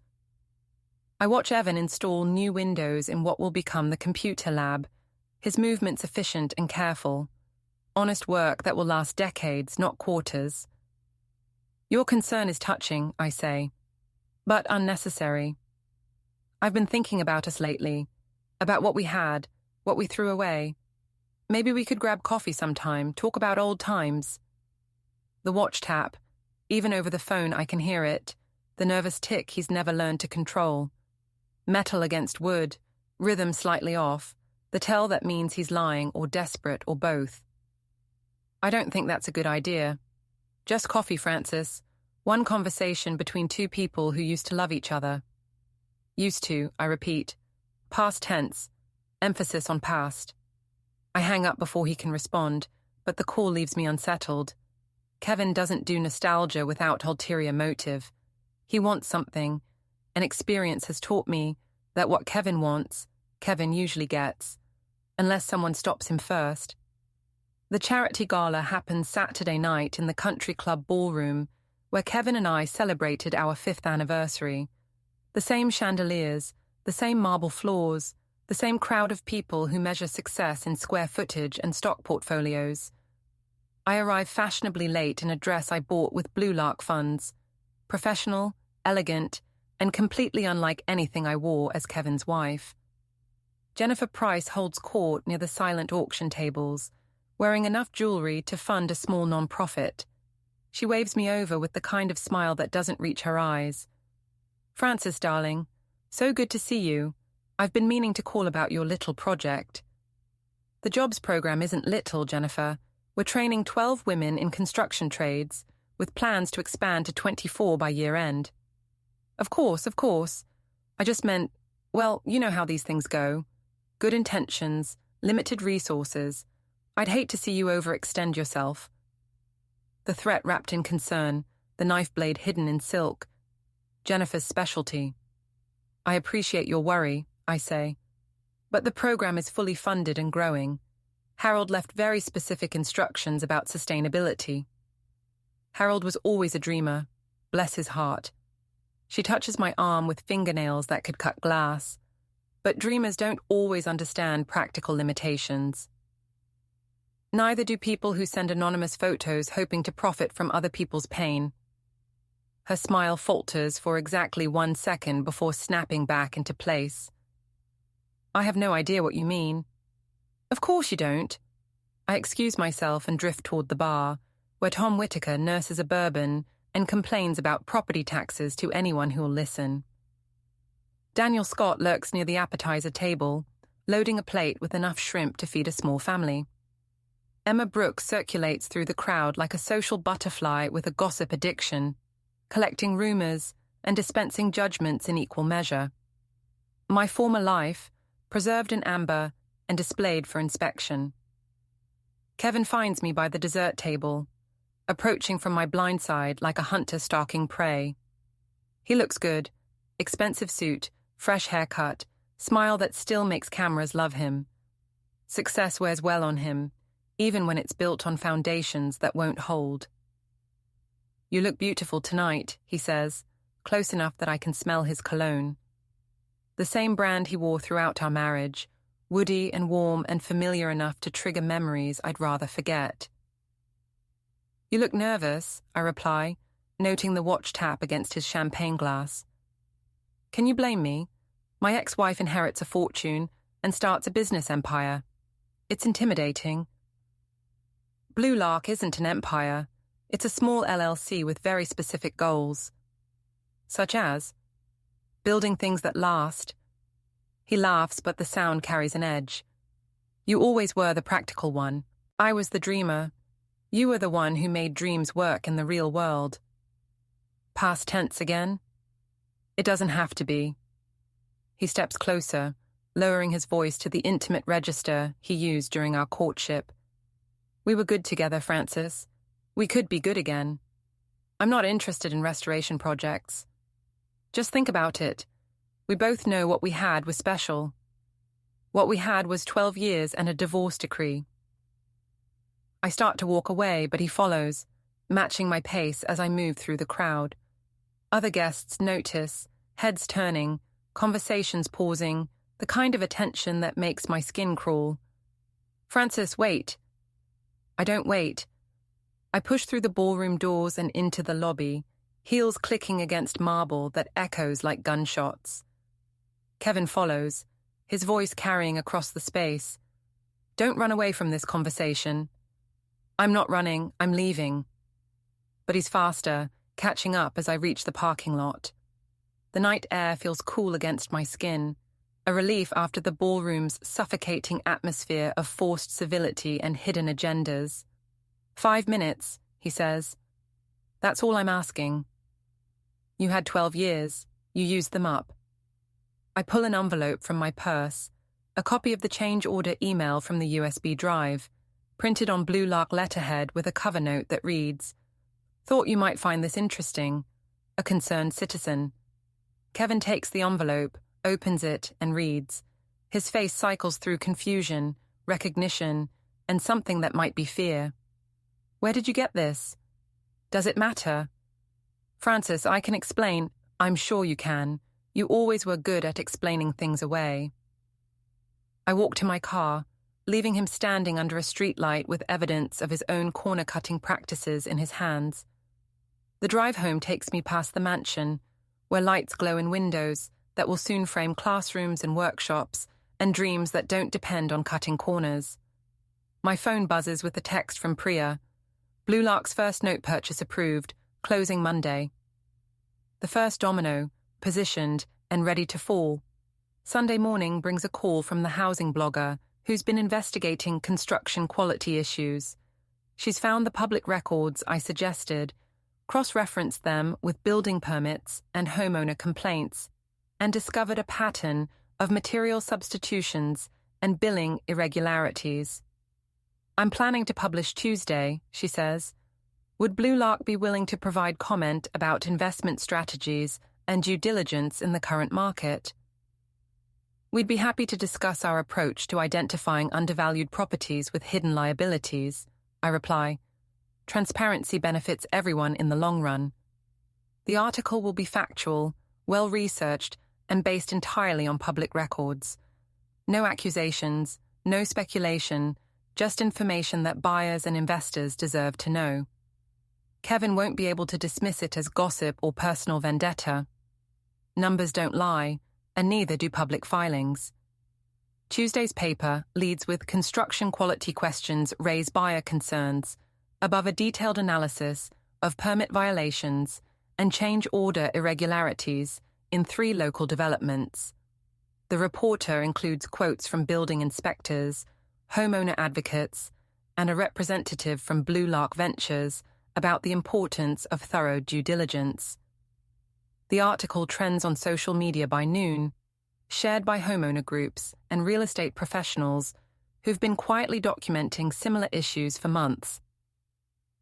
Speaker 1: I watch Evan install new windows in what will become the computer lab, his movements efficient and careful. Honest work that will last decades, not quarters. Your concern is touching, I say, but unnecessary. I've been thinking about us lately, about what we had, What we threw away. Maybe we could grab coffee sometime, talk about old times. The watch tap. Even over the phone I can hear it. The nervous tick he's never learned to control. Metal against wood, rhythm slightly off, the tell that means he's lying or desperate or both. I don't think that's a good idea. Just coffee, Francis. One conversation between two people who used to love each other. Used to, I repeat. Past tense. Emphasis on past. I hang up before he can respond, but the call leaves me unsettled. Kevin doesn't do nostalgia without ulterior motive. He wants something. An experience has taught me that what Kevin wants, Kevin usually gets, unless someone stops him first. The charity gala happened Saturday night in the country club ballroom, where Kevin and I celebrated our 5th anniversary. The same chandeliers, the same marble floors, the same crowd of people who measure success in square footage and stock portfolios. I arrived fashionably late in a dress I bought with Blue Lark funds. Professional, elegant, and completely unlike anything I wore as Kevin's wife. Jennifer Price holds court near the silent auction tables, wearing enough jewelry to fund a small non-profit. She waves me over with the kind of smile that doesn't reach her eyes. Francis, darling, so good to see you. I've been meaning to call about your little project. The jobs program isn't little, Jennifer. We're training 12 women in construction trades, with plans to expand to 24 by year end. Of course. I just meant, well, you know how these things go. Good intentions, limited resources. I'd hate to see you overextend yourself. The threat wrapped in concern, the knife blade hidden in silk. Jennifer's specialty. I appreciate your worry, I say. But the program is fully funded and growing. Harold left very specific instructions about sustainability. Harold was always a dreamer. Bless his heart. She touches my arm with fingernails that could cut glass. But dreamers don't always understand practical limitations. Neither do people who send anonymous photos hoping to profit from other people's pain. Her smile falters for exactly 1 second before snapping back into place. I have no idea what you mean. Of course you don't. I excuse myself and drift toward the bar, where Tom Whitaker nurses a bourbon and complains about property taxes to anyone who'll listen. Daniel Scott lurks near the appetizer table, loading a plate with enough shrimp to feed a small family. Emma Brooks circulates through the crowd like a social butterfly with a gossip addiction, collecting rumors and dispensing judgments in equal measure. My former life, preserved in amber and displayed for inspection. Kevin finds me by the dessert table, approaching from my blind side like a hunter stalking prey. He looks good, expensive suit, fresh haircut, smile that still makes cameras love him. Success wears well on him, even when it's built on foundations that won't hold. You look beautiful tonight, he says, close enough that I can smell his cologne. The same brand he wore throughout our marriage, woody and warm and familiar enough to trigger memories I'd rather forget. You look nervous, I reply, noting the watch tap against his champagne glass. Can you blame me? My ex-wife inherits a fortune and starts a business empire. It's intimidating. Blue Lark isn't an empire. It's a small LLC with very specific goals. Such as building things that last. He laughs, but the sound carries an edge. You always were the practical one. I was the dreamer. You were the one who made dreams work in the real world. Past tense again? It doesn't have to be. He steps closer, lowering his voice to the intimate register he used during our courtship. We were good together, Francis. We could be good again. I'm not interested in restoration projects. Just think about it. We both know what we had was special. What we had was 12 years and a divorce decree. I start to walk away, but he follows, matching my pace as I move through the crowd. Other guests notice, heads turning, conversations pausing, the kind of attention that makes my skin crawl. Francis, wait. I don't wait. I push through the ballroom doors and into the lobby, heels clicking against marble that echoes like gunshots. Kevin follows, his voice carrying across the space. "Don't run away from this conversation." "I'm not running, I'm leaving." But he's faster, catching up as I reach the parking lot. The night air feels cool against my skin, a relief after the ballroom's suffocating atmosphere of forced civility and hidden agendas. 5 minutes, he says. "That's all I'm asking." "You had 12 years. You used them up." I pull an envelope from my purse, a copy of the change order email from the USB drive, printed on blue lark letterhead with a cover note that reads, "Thought you might find this interesting. A concerned citizen." Kevin takes the envelope, opens it, and reads. His face cycles through confusion, recognition, and something that might be fear. "Where did you get this? Does it matter?" "Francis, I can explain." "I'm sure you can. You always were good at explaining things away." I walk to my car, leaving him standing under a streetlight with evidence of his own corner-cutting practices in his hands. The drive home takes me past the mansion, where lights glow in windows that will soon frame classrooms and workshops and dreams that don't depend on cutting corners. My phone buzzes with a text from Priya. Blue Lark's first note purchase approved, closing Monday. The first domino, positioned and ready to fall. Sunday morning brings a call from the housing blogger who's been investigating construction quality issues. She's found the public records I suggested, cross-referenced them with building permits and homeowner complaints, and discovered a pattern of material substitutions and billing irregularities. "I'm planning to publish Tuesday," she says. "Would Blue Lark be willing to provide comment about investment strategies and due diligence in the current market?" "We'd be happy to discuss our approach to identifying undervalued properties with hidden liabilities," I reply. "Transparency benefits everyone in the long run." The article will be factual, well-researched, and based entirely on public records. No accusations, no speculation, just information that buyers and investors deserve to know. Kevin won't be able to dismiss it as gossip or personal vendetta. Numbers don't lie, and neither do public filings. Tuesday's paper leads with construction quality questions raise buyer concerns, above a detailed analysis of permit violations and change order irregularities in 3 local developments. The reporter includes quotes from building inspectors, homeowner advocates, and a representative from Blue Lark Ventures about the importance of thorough due diligence. The article trends on social media by noon, shared by homeowner groups and real estate professionals who've been quietly documenting similar issues for months.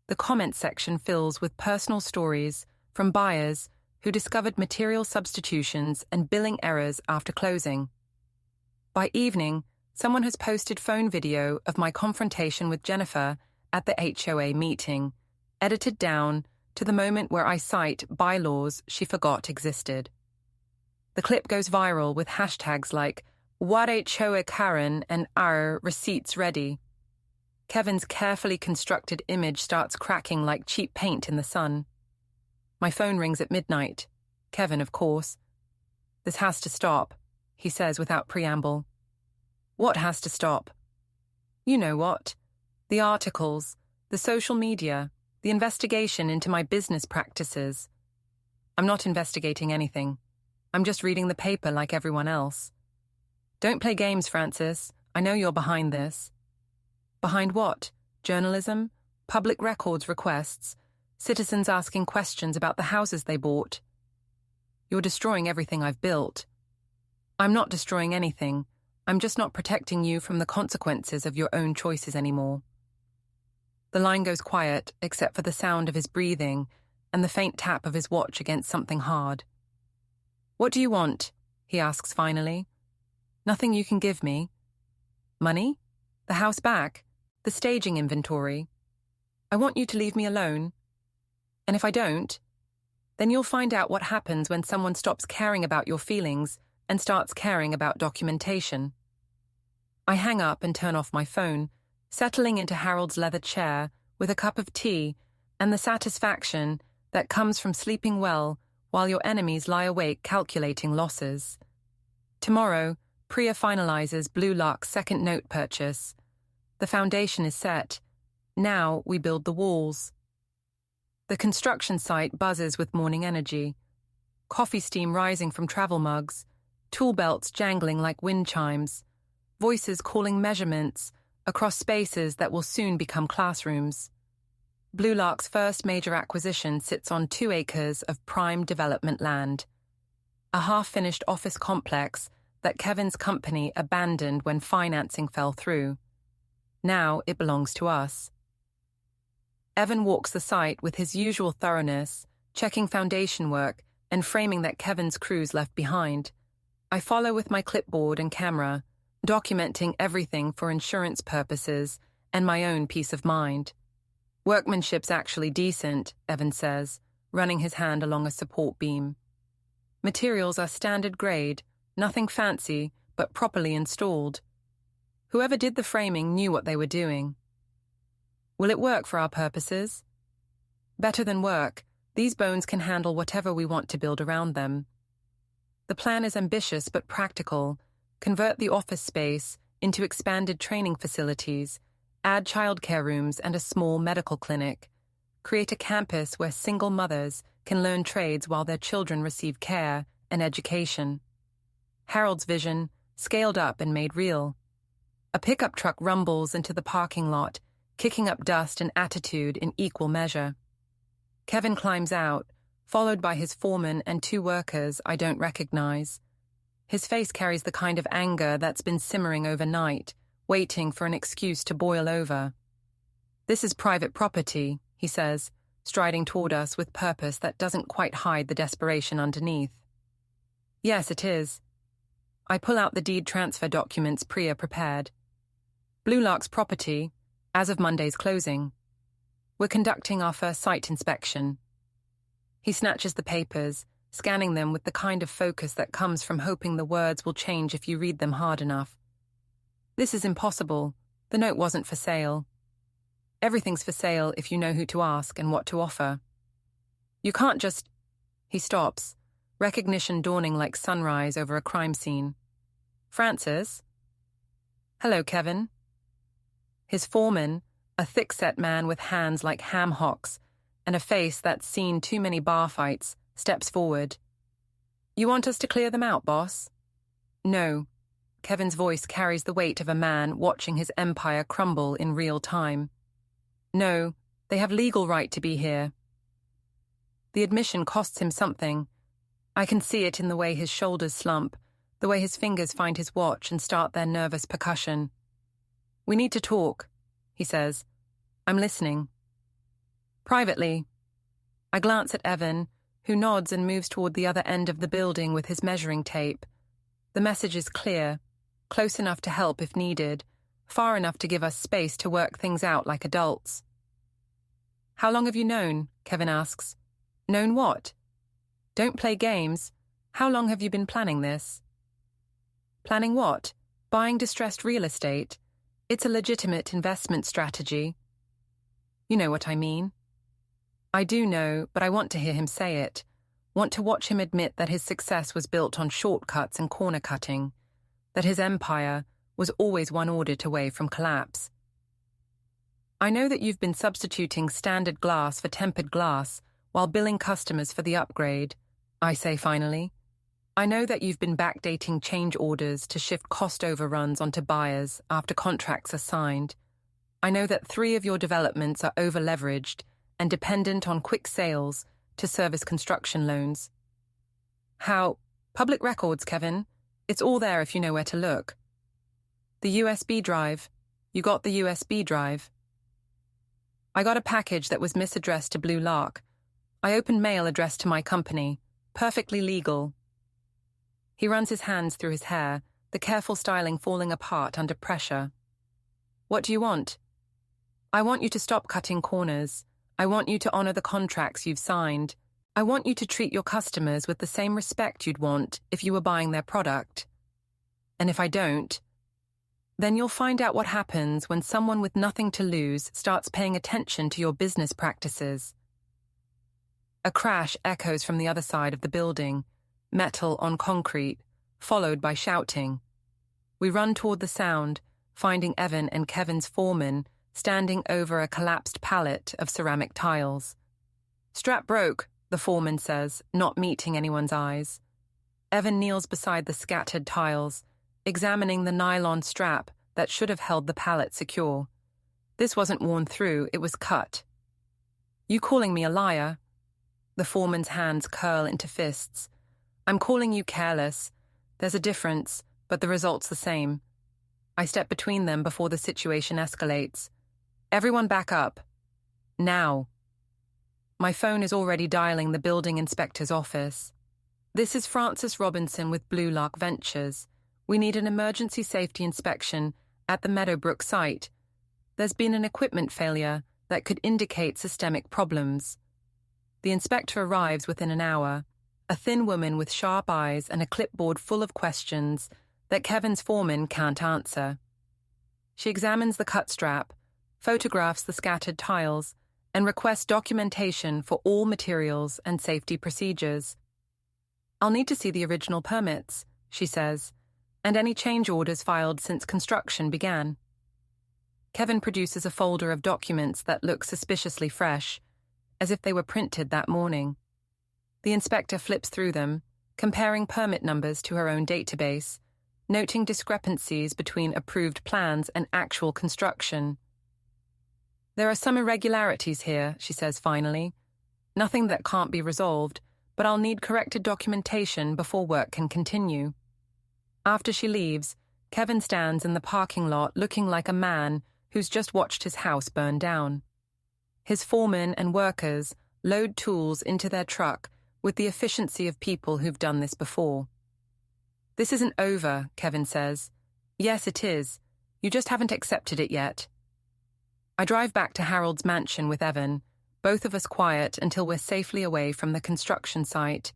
Speaker 1: The comment section fills with personal stories from buyers who discovered material substitutions and billing errors after closing. By evening, someone has posted phone video of my confrontation with Jennifer at the HOA meeting, edited down to the moment where I cite bylaws she forgot existed. The clip goes viral with hashtags like "What HOA Karen" and "Our receipts ready." Kevin's carefully constructed image starts cracking like cheap paint in the sun. My phone rings at midnight. Kevin, of course. "This has to stop," he says without preamble. "What has to stop?" "You know what. The articles, the social media, the investigation into my business practices." "I'm not investigating anything. I'm just reading the paper like everyone else." "Don't play games, Francis. I know you're behind this." "Behind what? Journalism? Public records requests? Citizens asking questions about the houses they bought?" "You're destroying everything I've built." "I'm not destroying anything. I'm just not protecting you from the consequences of your own choices anymore." The line goes quiet, except for the sound of his breathing and the faint tap of his watch against something hard. "What do you want?" he asks finally. "Nothing you can give me." "Money? The house back? The staging inventory? I want you to leave me alone. And if I don't, then you'll find out what happens when someone stops caring about your feelings and starts caring about documentation." I hang up and turn off my phone, settling into Harold's leather chair with a cup of tea and the satisfaction that comes from sleeping well while your enemies lie awake calculating losses. Tomorrow, Priya finalizes Blue Lark's second note purchase. The foundation is set. Now we build the walls. The construction site buzzes with morning energy. Coffee steam rising from travel mugs, tool belts jangling like wind chimes, voices calling measurements across spaces that will soon become classrooms. Blue Lark's first major acquisition sits on 2 acres of prime development land. A half-finished office complex that Kevin's company abandoned when financing fell through. Now it belongs to us. Evan walks the site with his usual thoroughness, checking foundation work and framing that Kevin's crew's left behind. I follow with my clipboard and camera, documenting everything for insurance purposes and my own peace of mind. Workmanship's actually decent, Evan says, running his hand along a support beam. Materials are standard grade, nothing fancy, but properly installed. Whoever did the framing knew what they were doing. Will it work for our purposes? Better than work, these bones can handle whatever we want to build around them. The plan is ambitious but practical. Convert the office space into expanded training facilities, add childcare rooms and a small medical clinic. Create a campus where single mothers can learn trades while their children receive care and education. Harold's vision, scaled up and made real. A pickup truck rumbles into the parking lot, kicking up dust and attitude in equal measure. Kevin climbs out, followed by his foreman and 2 workers I don't recognize. His face carries the kind of anger that's been simmering overnight, waiting for an excuse to boil over. "This is private property," he says, striding toward us with purpose that doesn't quite hide the desperation underneath. "Yes, it is." I pull out the deed transfer documents Priya prepared. "Blue Lark's property, as of Monday's closing. We're conducting our first site inspection." He snatches the papers, scanning them with the kind of focus that comes from hoping the words will change if you read them hard enough. "This is impossible. The note wasn't for sale." "Everything's for sale if you know who to ask and what to offer. You can't just—" He stops, recognition dawning like sunrise over a crime scene. "Francis?" "Hello, Kevin." His foreman, a thick-set man with hands like ham hocks and a face that's seen too many bar fights, steps forward. "You want us to clear them out, boss?" "No." Kevin's voice carries the weight of a man watching his empire crumble in real time. "No, they have legal right to be here." The admission costs him something. I can see it in the way his shoulders slump, the way his fingers find his watch and start their nervous percussion. "We need to talk," he says. "I'm listening." "Privately." I glance at Evan, who nods and moves toward the other end of the building with his measuring tape. The message is clear, close enough to help if needed, far enough to give us space to work things out like adults. "How long have you known?" Kevin asks. "Known what?" "Don't play games. How long have you been planning this?" "Planning what? Buying distressed real estate. It's a legitimate investment strategy." "You know what I mean." I do know, but I want to hear him say it. Want to watch him admit that his success was built on shortcuts and corner cutting, that his empire was always one audit away from collapse. "I know that you've been substituting standard glass for tempered glass while billing customers for the upgrade," I say finally. "I know that you've been backdating change orders to shift cost overruns onto buyers after contracts are signed. I know that 3 of your developments are over-leveraged and dependent on quick sales to service construction loans." "How? Public records, Kevin. It's all there if you know where to look." "The USB drive. You got the USB drive." "I got a package that was misaddressed to Blue Lark. I opened mail addressed to my company. Perfectly legal." He runs his hands through his hair, the careful styling falling apart under pressure. "What do you want?" "I want you to stop cutting corners. I want you to honor the contracts you've signed. I want you to treat your customers with the same respect you'd want if you were buying their product. And if I don't, then you'll find out what happens when someone with nothing to lose starts paying attention to your business practices." A crash echoes from the other side of the building, metal on concrete, followed by shouting. We run toward the sound, finding Evan and Kevin's foreman standing over a collapsed pallet of ceramic tiles. "Strap broke," the foreman says, not meeting anyone's eyes. Evan kneels beside the scattered tiles, examining the nylon strap that should have held the pallet secure. This wasn't worn through, it was cut. "You calling me a liar?" The foreman's hands curl into fists. "I'm calling you careless. There's a difference, but the result's the same." I step between them before the situation escalates. "Everyone back up. Now." My phone is already dialing the building inspector's office. "This is Francis Robinson with Blue Lark Ventures. We need an emergency safety inspection at the Meadowbrook site. There's been an equipment failure that could indicate systemic problems." The inspector arrives within an hour, a thin woman with sharp eyes and a clipboard full of questions that Kevin's foreman can't answer. She examines the cut strap, photographs the scattered tiles, and requests documentation for all materials and safety procedures. "I'll need to see the original permits," she says, "and any change orders filed since construction began." Kevin produces a folder of documents that look suspiciously fresh, as if they were printed that morning. The inspector flips through them, comparing permit numbers to her own database, noting discrepancies between approved plans and actual construction. "There are some irregularities here," she says finally. "Nothing that can't be resolved, but I'll need corrected documentation before work can continue." After she leaves, Kevin stands in the parking lot looking like a man who's just watched his house burn down. His foremen and workers load tools into their truck with the efficiency of people who've done this before. "This isn't over," Kevin says. "Yes, it is. You just haven't accepted it yet." I drive back to Harold's mansion with Evan, both of us quiet until we're safely away from the construction site.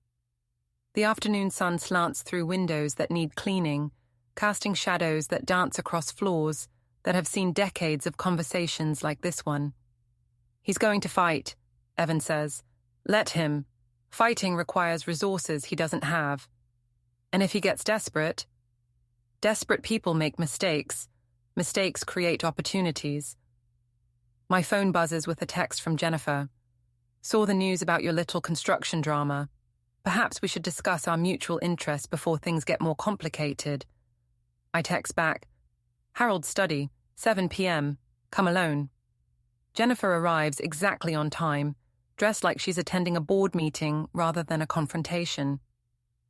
Speaker 1: The afternoon sun slants through windows that need cleaning, casting shadows that dance across floors that have seen decades of conversations like this one. "He's going to fight," Evan says. "Let him. Fighting requires resources he doesn't have. And if he gets desperate people make mistakes. Mistakes create opportunities." My phone buzzes with a text from Jennifer. "Saw the news about your little construction drama. Perhaps we should discuss our mutual interests before things get more complicated." I text back, "Harold's study, 7 p.m. Come alone." Jennifer arrives exactly on time, dressed like she's attending a board meeting rather than a confrontation.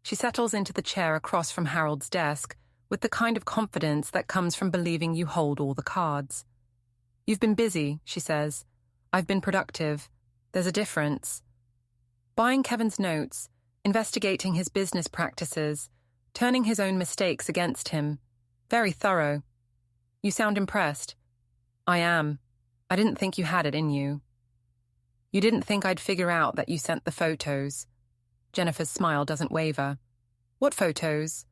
Speaker 1: She settles into the chair across from Harold's desk with the kind of confidence that comes from believing you hold all the cards. "You've been busy," she says. "I've been productive. There's a difference." Buying Kevin's notes, investigating his business practices, turning his own mistakes against him. Very thorough. "You sound impressed." "I am. I didn't think you had it in you." "You didn't think I'd figure out that you sent the photos." Jennifer's smile doesn't waver. "What photos?"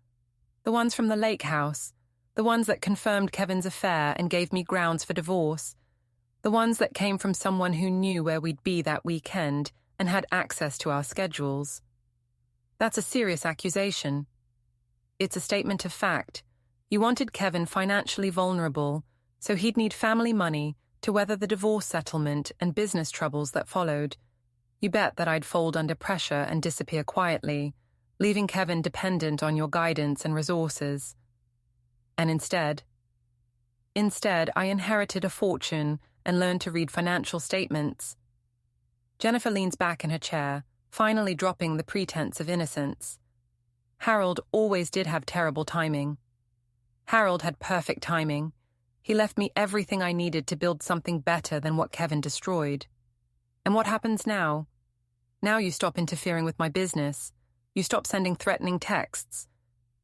Speaker 1: "The ones from the lake house. The ones that confirmed Kevin's affair and gave me grounds for divorce. The ones that came from someone who knew where we'd be that weekend and had access to our schedules." "That's a serious accusation." "It's a statement of fact. You wanted Kevin financially vulnerable, so he'd need family money to weather the divorce settlement and business troubles that followed. You bet that I'd fold under pressure and disappear quietly, leaving Kevin dependent on your guidance and resources. And instead, I inherited a fortune and learned to read financial statements." Jennifer leans back in her chair, finally dropping the pretense of innocence. "Harold always did have terrible timing." "Harold had perfect timing. He left me everything I needed to build something better than what Kevin destroyed." "And what happens now?" "Now you stop interfering with my business. You stop sending threatening texts.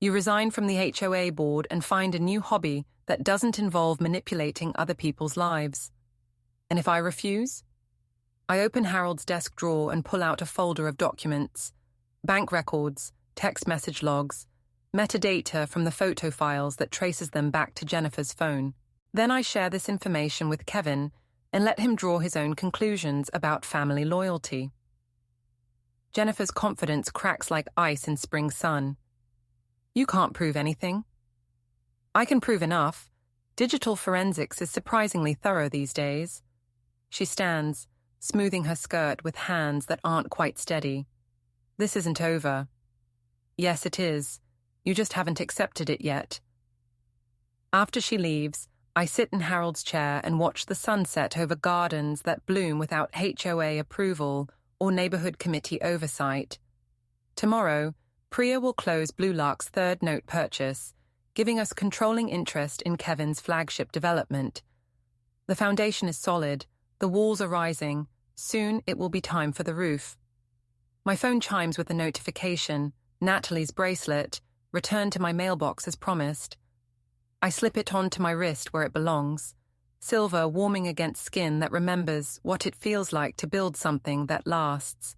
Speaker 1: You resign from the HOA board and find a new hobby that doesn't involve manipulating other people's lives." "And if I refuse?" I open Harold's desk drawer and pull out a folder of documents. Bank records, text message logs, metadata from the photo files that traces them back to Jennifer's phone. Then I share this information with Kevin and let him draw his own conclusions about family loyalty. Jennifer's confidence cracks like ice in spring sun. "You can't prove anything." I can prove enough. Digital forensics is surprisingly thorough these days. She stands, smoothing her skirt with hands that aren't quite steady. This isn't over. Yes, it is. You just haven't accepted it yet. After she leaves, I sit in Harold's chair and watch the sunset over gardens that bloom without HOA approval or neighborhood committee oversight. Tomorrow, Priya will close Blue Lark's third note purchase, giving us controlling interest in Kevin's flagship development. The foundation is solid, the walls are rising, soon it will be time for the roof. My phone chimes with a notification, Natalie's bracelet, returned to my mailbox as promised. I slip it onto my wrist where it belongs, silver warming against skin that remembers what it feels like to build something that lasts.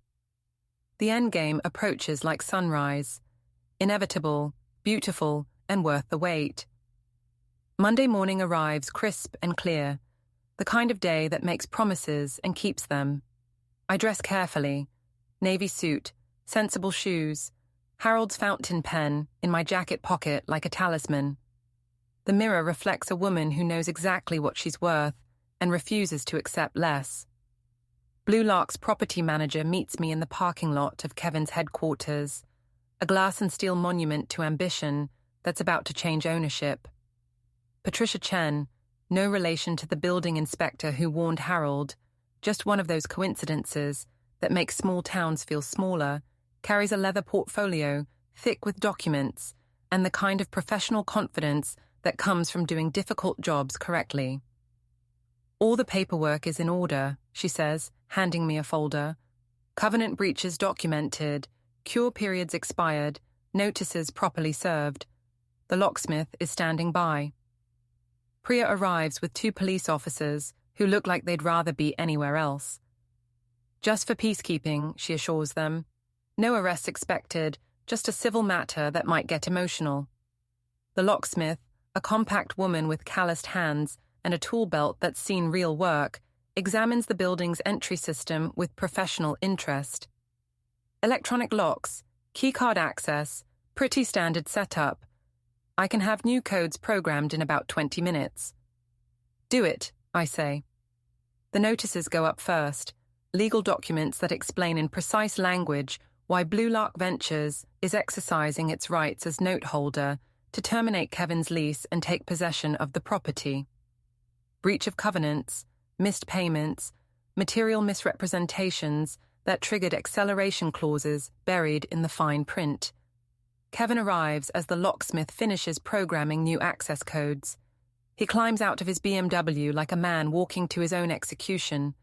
Speaker 1: The endgame approaches like sunrise, inevitable, beautiful, and worth the wait. Monday morning arrives crisp and clear, the kind of day that makes promises and keeps them. I dress carefully, navy suit, sensible shoes, Harold's fountain pen in my jacket pocket like a talisman. The mirror reflects a woman who knows exactly what she's worth and refuses to accept less. Blue Lark's property manager meets me in the parking lot of Kevin's headquarters, a glass and steel monument to ambition that's about to change ownership. Patricia Chen, no relation to the building inspector who warned Harold, just one of those coincidences that make small towns feel smaller, carries a leather portfolio, thick with documents, and the kind of professional confidence that comes from doing difficult jobs correctly. All the paperwork is in order, she says, handing me a folder. Covenant breaches documented, cure periods expired, notices properly served. The locksmith is standing by. Priya arrives with 2 police officers who look like they'd rather be anywhere else. Just for peacekeeping, she assures them. No arrests expected, just a civil matter that might get emotional. The locksmith, a compact woman with calloused hands and a tool belt that's seen real work, examines the building's entry system with professional interest. Electronic locks, keycard access, pretty standard setup. I can have new codes programmed in about 20 minutes. Do it, I say. The notices go up first, legal documents that explain in precise language why Blue Lark Ventures is exercising its rights as note holder to terminate Kevin's lease and take possession of the property. Breach of covenants, missed payments, material misrepresentations that triggered acceleration clauses buried in the fine print. Kevin arrives as the locksmith finishes programming new access codes. He climbs out of his BMW like a man walking to his own execution,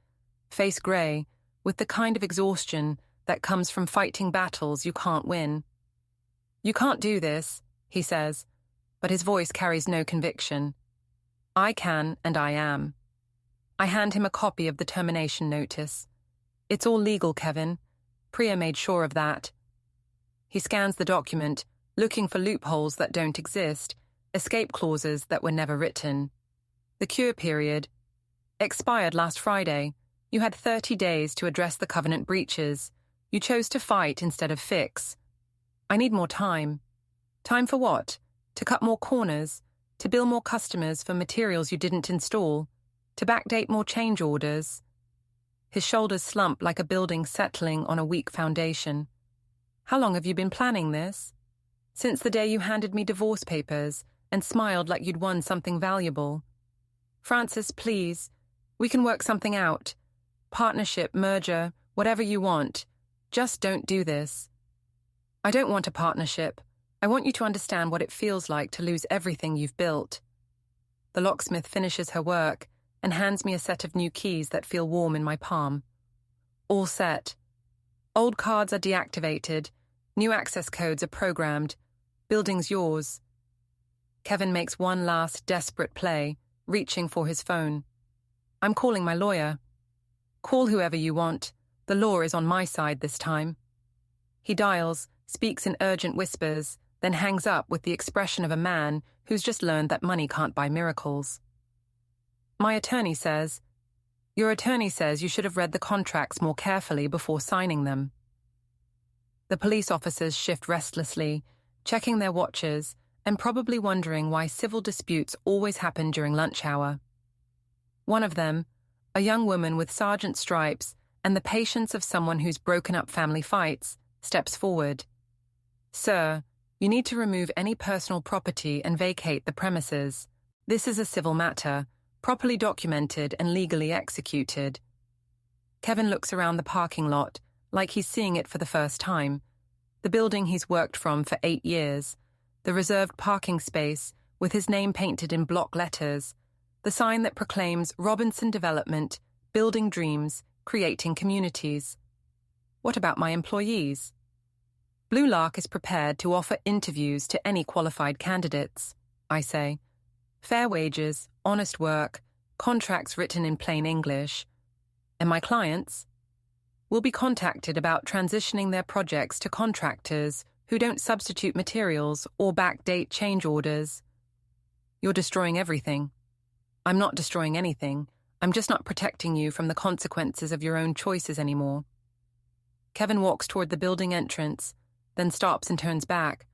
Speaker 1: face grey, with the kind of exhaustion that comes from fighting battles you can't win. You can't do this, he says, but his voice carries no conviction. I can, and I am. I hand him a copy of the termination notice. It's all legal, Kevin. Priya made sure of that. He scans the document, looking for loopholes that don't exist, escape clauses that were never written. The cure period expired last Friday. You had 30 days to address the covenant breaches. You chose to fight instead of fix. I need more time. Time for what? To cut more corners? To bill more customers for materials you didn't install? To backdate more change orders? His shoulders slump like a building settling on a weak foundation. How long have you been planning this? Since the day you handed me divorce papers and smiled like you'd won something valuable. Francis, please. We can work something out. Partnership, merger, whatever you want. Just don't do this. I don't want a partnership. I want you to understand what it feels like to lose everything you've built. The locksmith finishes her work and hands me a set of new keys that feel warm in my palm. All set. Old cards are deactivated. New access codes are programmed. Building's yours. Kevin makes one last desperate play, reaching for his phone. I'm calling my lawyer. Call whoever you want. The law is on my side this time. He dials, speaks in urgent whispers, then hangs up with the expression of a man who's just learned that money can't buy miracles. My attorney says, Your attorney says you should have read the contracts more carefully before signing them. The police officers shift restlessly, checking their watches and probably wondering why civil disputes always happen during lunch hour. One of them, a young woman with sergeant stripes and the patience of someone who's broken up family fights, steps forward. "Sir, you need to remove any personal property and vacate the premises. This is a civil matter, properly documented and legally executed." Kevin looks around the parking lot like he's seeing it for the first time. The building he's worked from for 8 years, the reserved parking space with his name painted in block letters, the sign that proclaims Robinson Development, building dreams, creating communities. What about my employees? Blue Lark is prepared to offer interviews to any qualified candidates, I say. Fair wages, honest work, contracts written in plain English. And my clients will be contacted about transitioning their projects to contractors who don't substitute materials or backdate change orders. You're destroying everything. I'm not destroying anything. I'm just not protecting you from the consequences of your own choices anymore. Kevin walks toward the building entrance, then stops and turns back.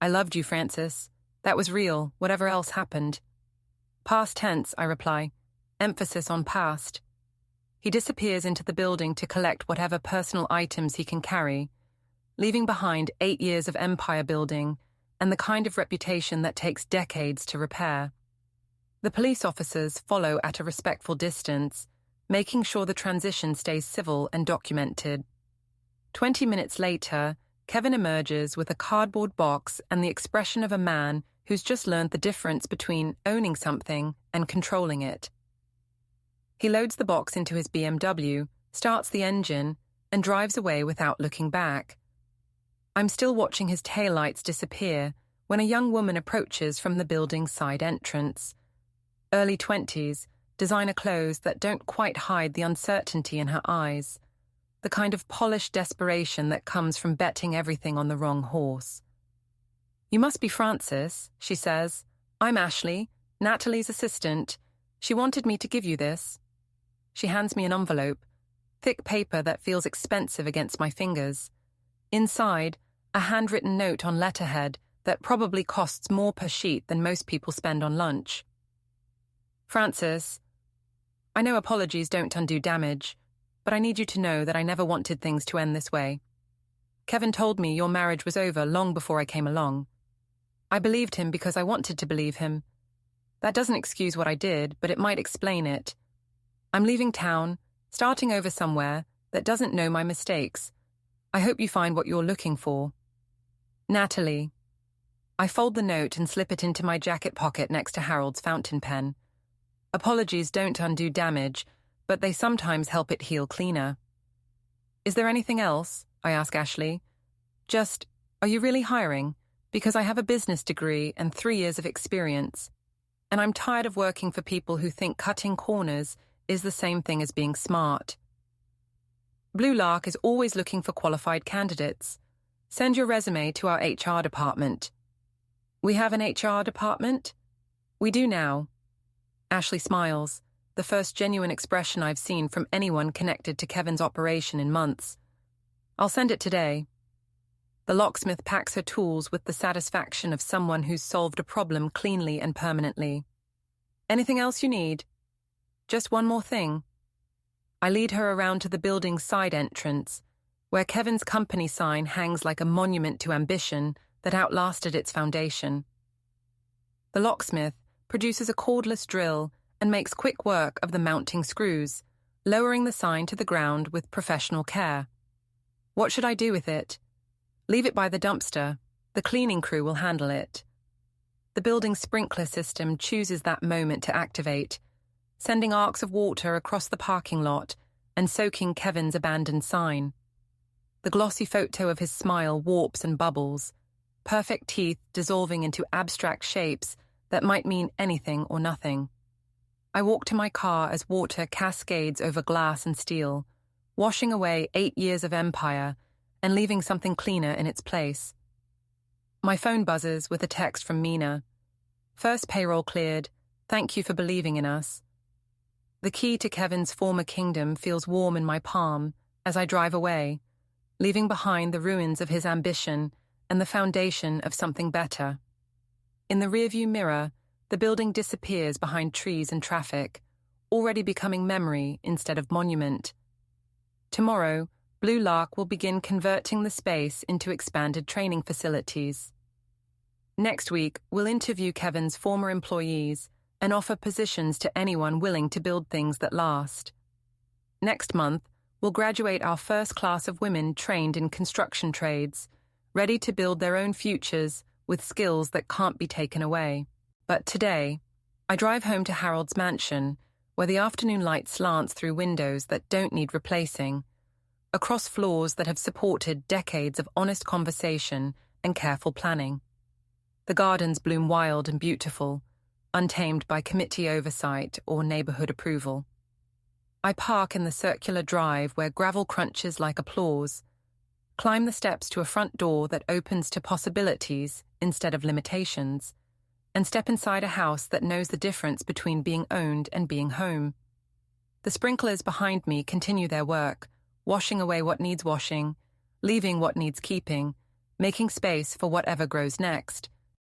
Speaker 1: I loved you, Francis. That was real, whatever else happened. Past tense, I reply. Emphasis on past. He disappears into the building to collect whatever personal items he can carry, leaving behind 8 years of empire building and the kind of reputation that takes decades to repair. The police officers follow at a respectful distance, making sure the transition stays civil and documented. 20 minutes later, Kevin emerges with a cardboard box and the expression of a man who's just learned the difference between owning something and controlling it. He loads the box into his BMW, starts the engine, and drives away without looking back. I'm still watching his taillights disappear when a young woman approaches from the building's side entrance. Early 20s, designer clothes that don't quite hide the uncertainty in her eyes, the kind of polished desperation that comes from betting everything on the wrong horse. "You must be Francis," she says. "I'm Ashley, Natalie's assistant. She wanted me to give you this." She hands me an envelope, thick paper that feels expensive against my fingers. Inside, a handwritten note on letterhead that probably costs more per sheet than most people spend on lunch. "Francis, I know apologies don't undo damage, but I need you to know that I never wanted things to end this way. Kevin told me your marriage was over long before I came along. I believed him because I wanted to believe him. That doesn't excuse what I did, but it might explain it. I'm leaving town, starting over somewhere that doesn't know my mistakes. I hope you find what you're looking for. Natalie." I fold the note and slip it into my jacket pocket next to Harold's fountain pen. Apologies don't undo damage, but they sometimes help it heal cleaner. "Is there anything else?" I ask Ashley. "Just, are you really hiring? Because I have a business degree and 3 years of experience. And I'm tired of working for people who think cutting corners is the same thing as being smart." Blue Lark is always looking for qualified candidates. Send your resume to our HR department. "We have an HR department?" "We do now." Ashley smiles, the first genuine expression I've seen from anyone connected to Kevin's operation in months. "I'll send it today." The locksmith packs her tools with the satisfaction of someone who's solved a problem cleanly and permanently. "Anything else you need?" "Just one more thing." I lead her around to the building's side entrance, where Kevin's company sign hangs like a monument to ambition that outlasted its foundation. The locksmith produces a cordless drill and makes quick work of the mounting screws, lowering the sign to the ground with professional care. What should I do with it? Leave it by the dumpster. The cleaning crew will handle it. The building's sprinkler system chooses that moment to activate, sending arcs of water across the parking lot and soaking Kevin's abandoned sign. The glossy photo of his smile warps and bubbles, perfect teeth dissolving into abstract shapes that might mean anything or nothing. I walk to my car as water cascades over glass and steel, washing away 8 years of empire and leaving something cleaner in its place. My phone buzzes with a text from Mina. "First payroll cleared. Thank you for believing in us." The key to Kevin's former kingdom feels warm in my palm as I drive away, leaving behind the ruins of his ambition and the foundation of something better. In the rearview mirror, the building disappears behind trees and traffic, already becoming memory instead of monument. Tomorrow, Blue Lark will begin converting the space into expanded training facilities. Next week, we'll interview Kevin's former employees and offer positions to anyone willing to build things that last. Next month, we'll graduate our first class of women trained in construction trades, ready to build their own futures with skills that can't be taken away. But today, I drive home to Harold's mansion, where the afternoon light slants through windows that don't need replacing, across floors that have supported decades of honest conversation and careful planning. The gardens bloom wild and beautiful, untamed by committee oversight or neighborhood approval. I park in the circular drive where gravel crunches like applause, climb the steps to a front door that opens to possibilities instead of limitations, and step inside a house that knows the difference between being owned and being home. The sprinklers behind me continue their work, washing away what needs washing, leaving what needs keeping, making space for whatever grows next.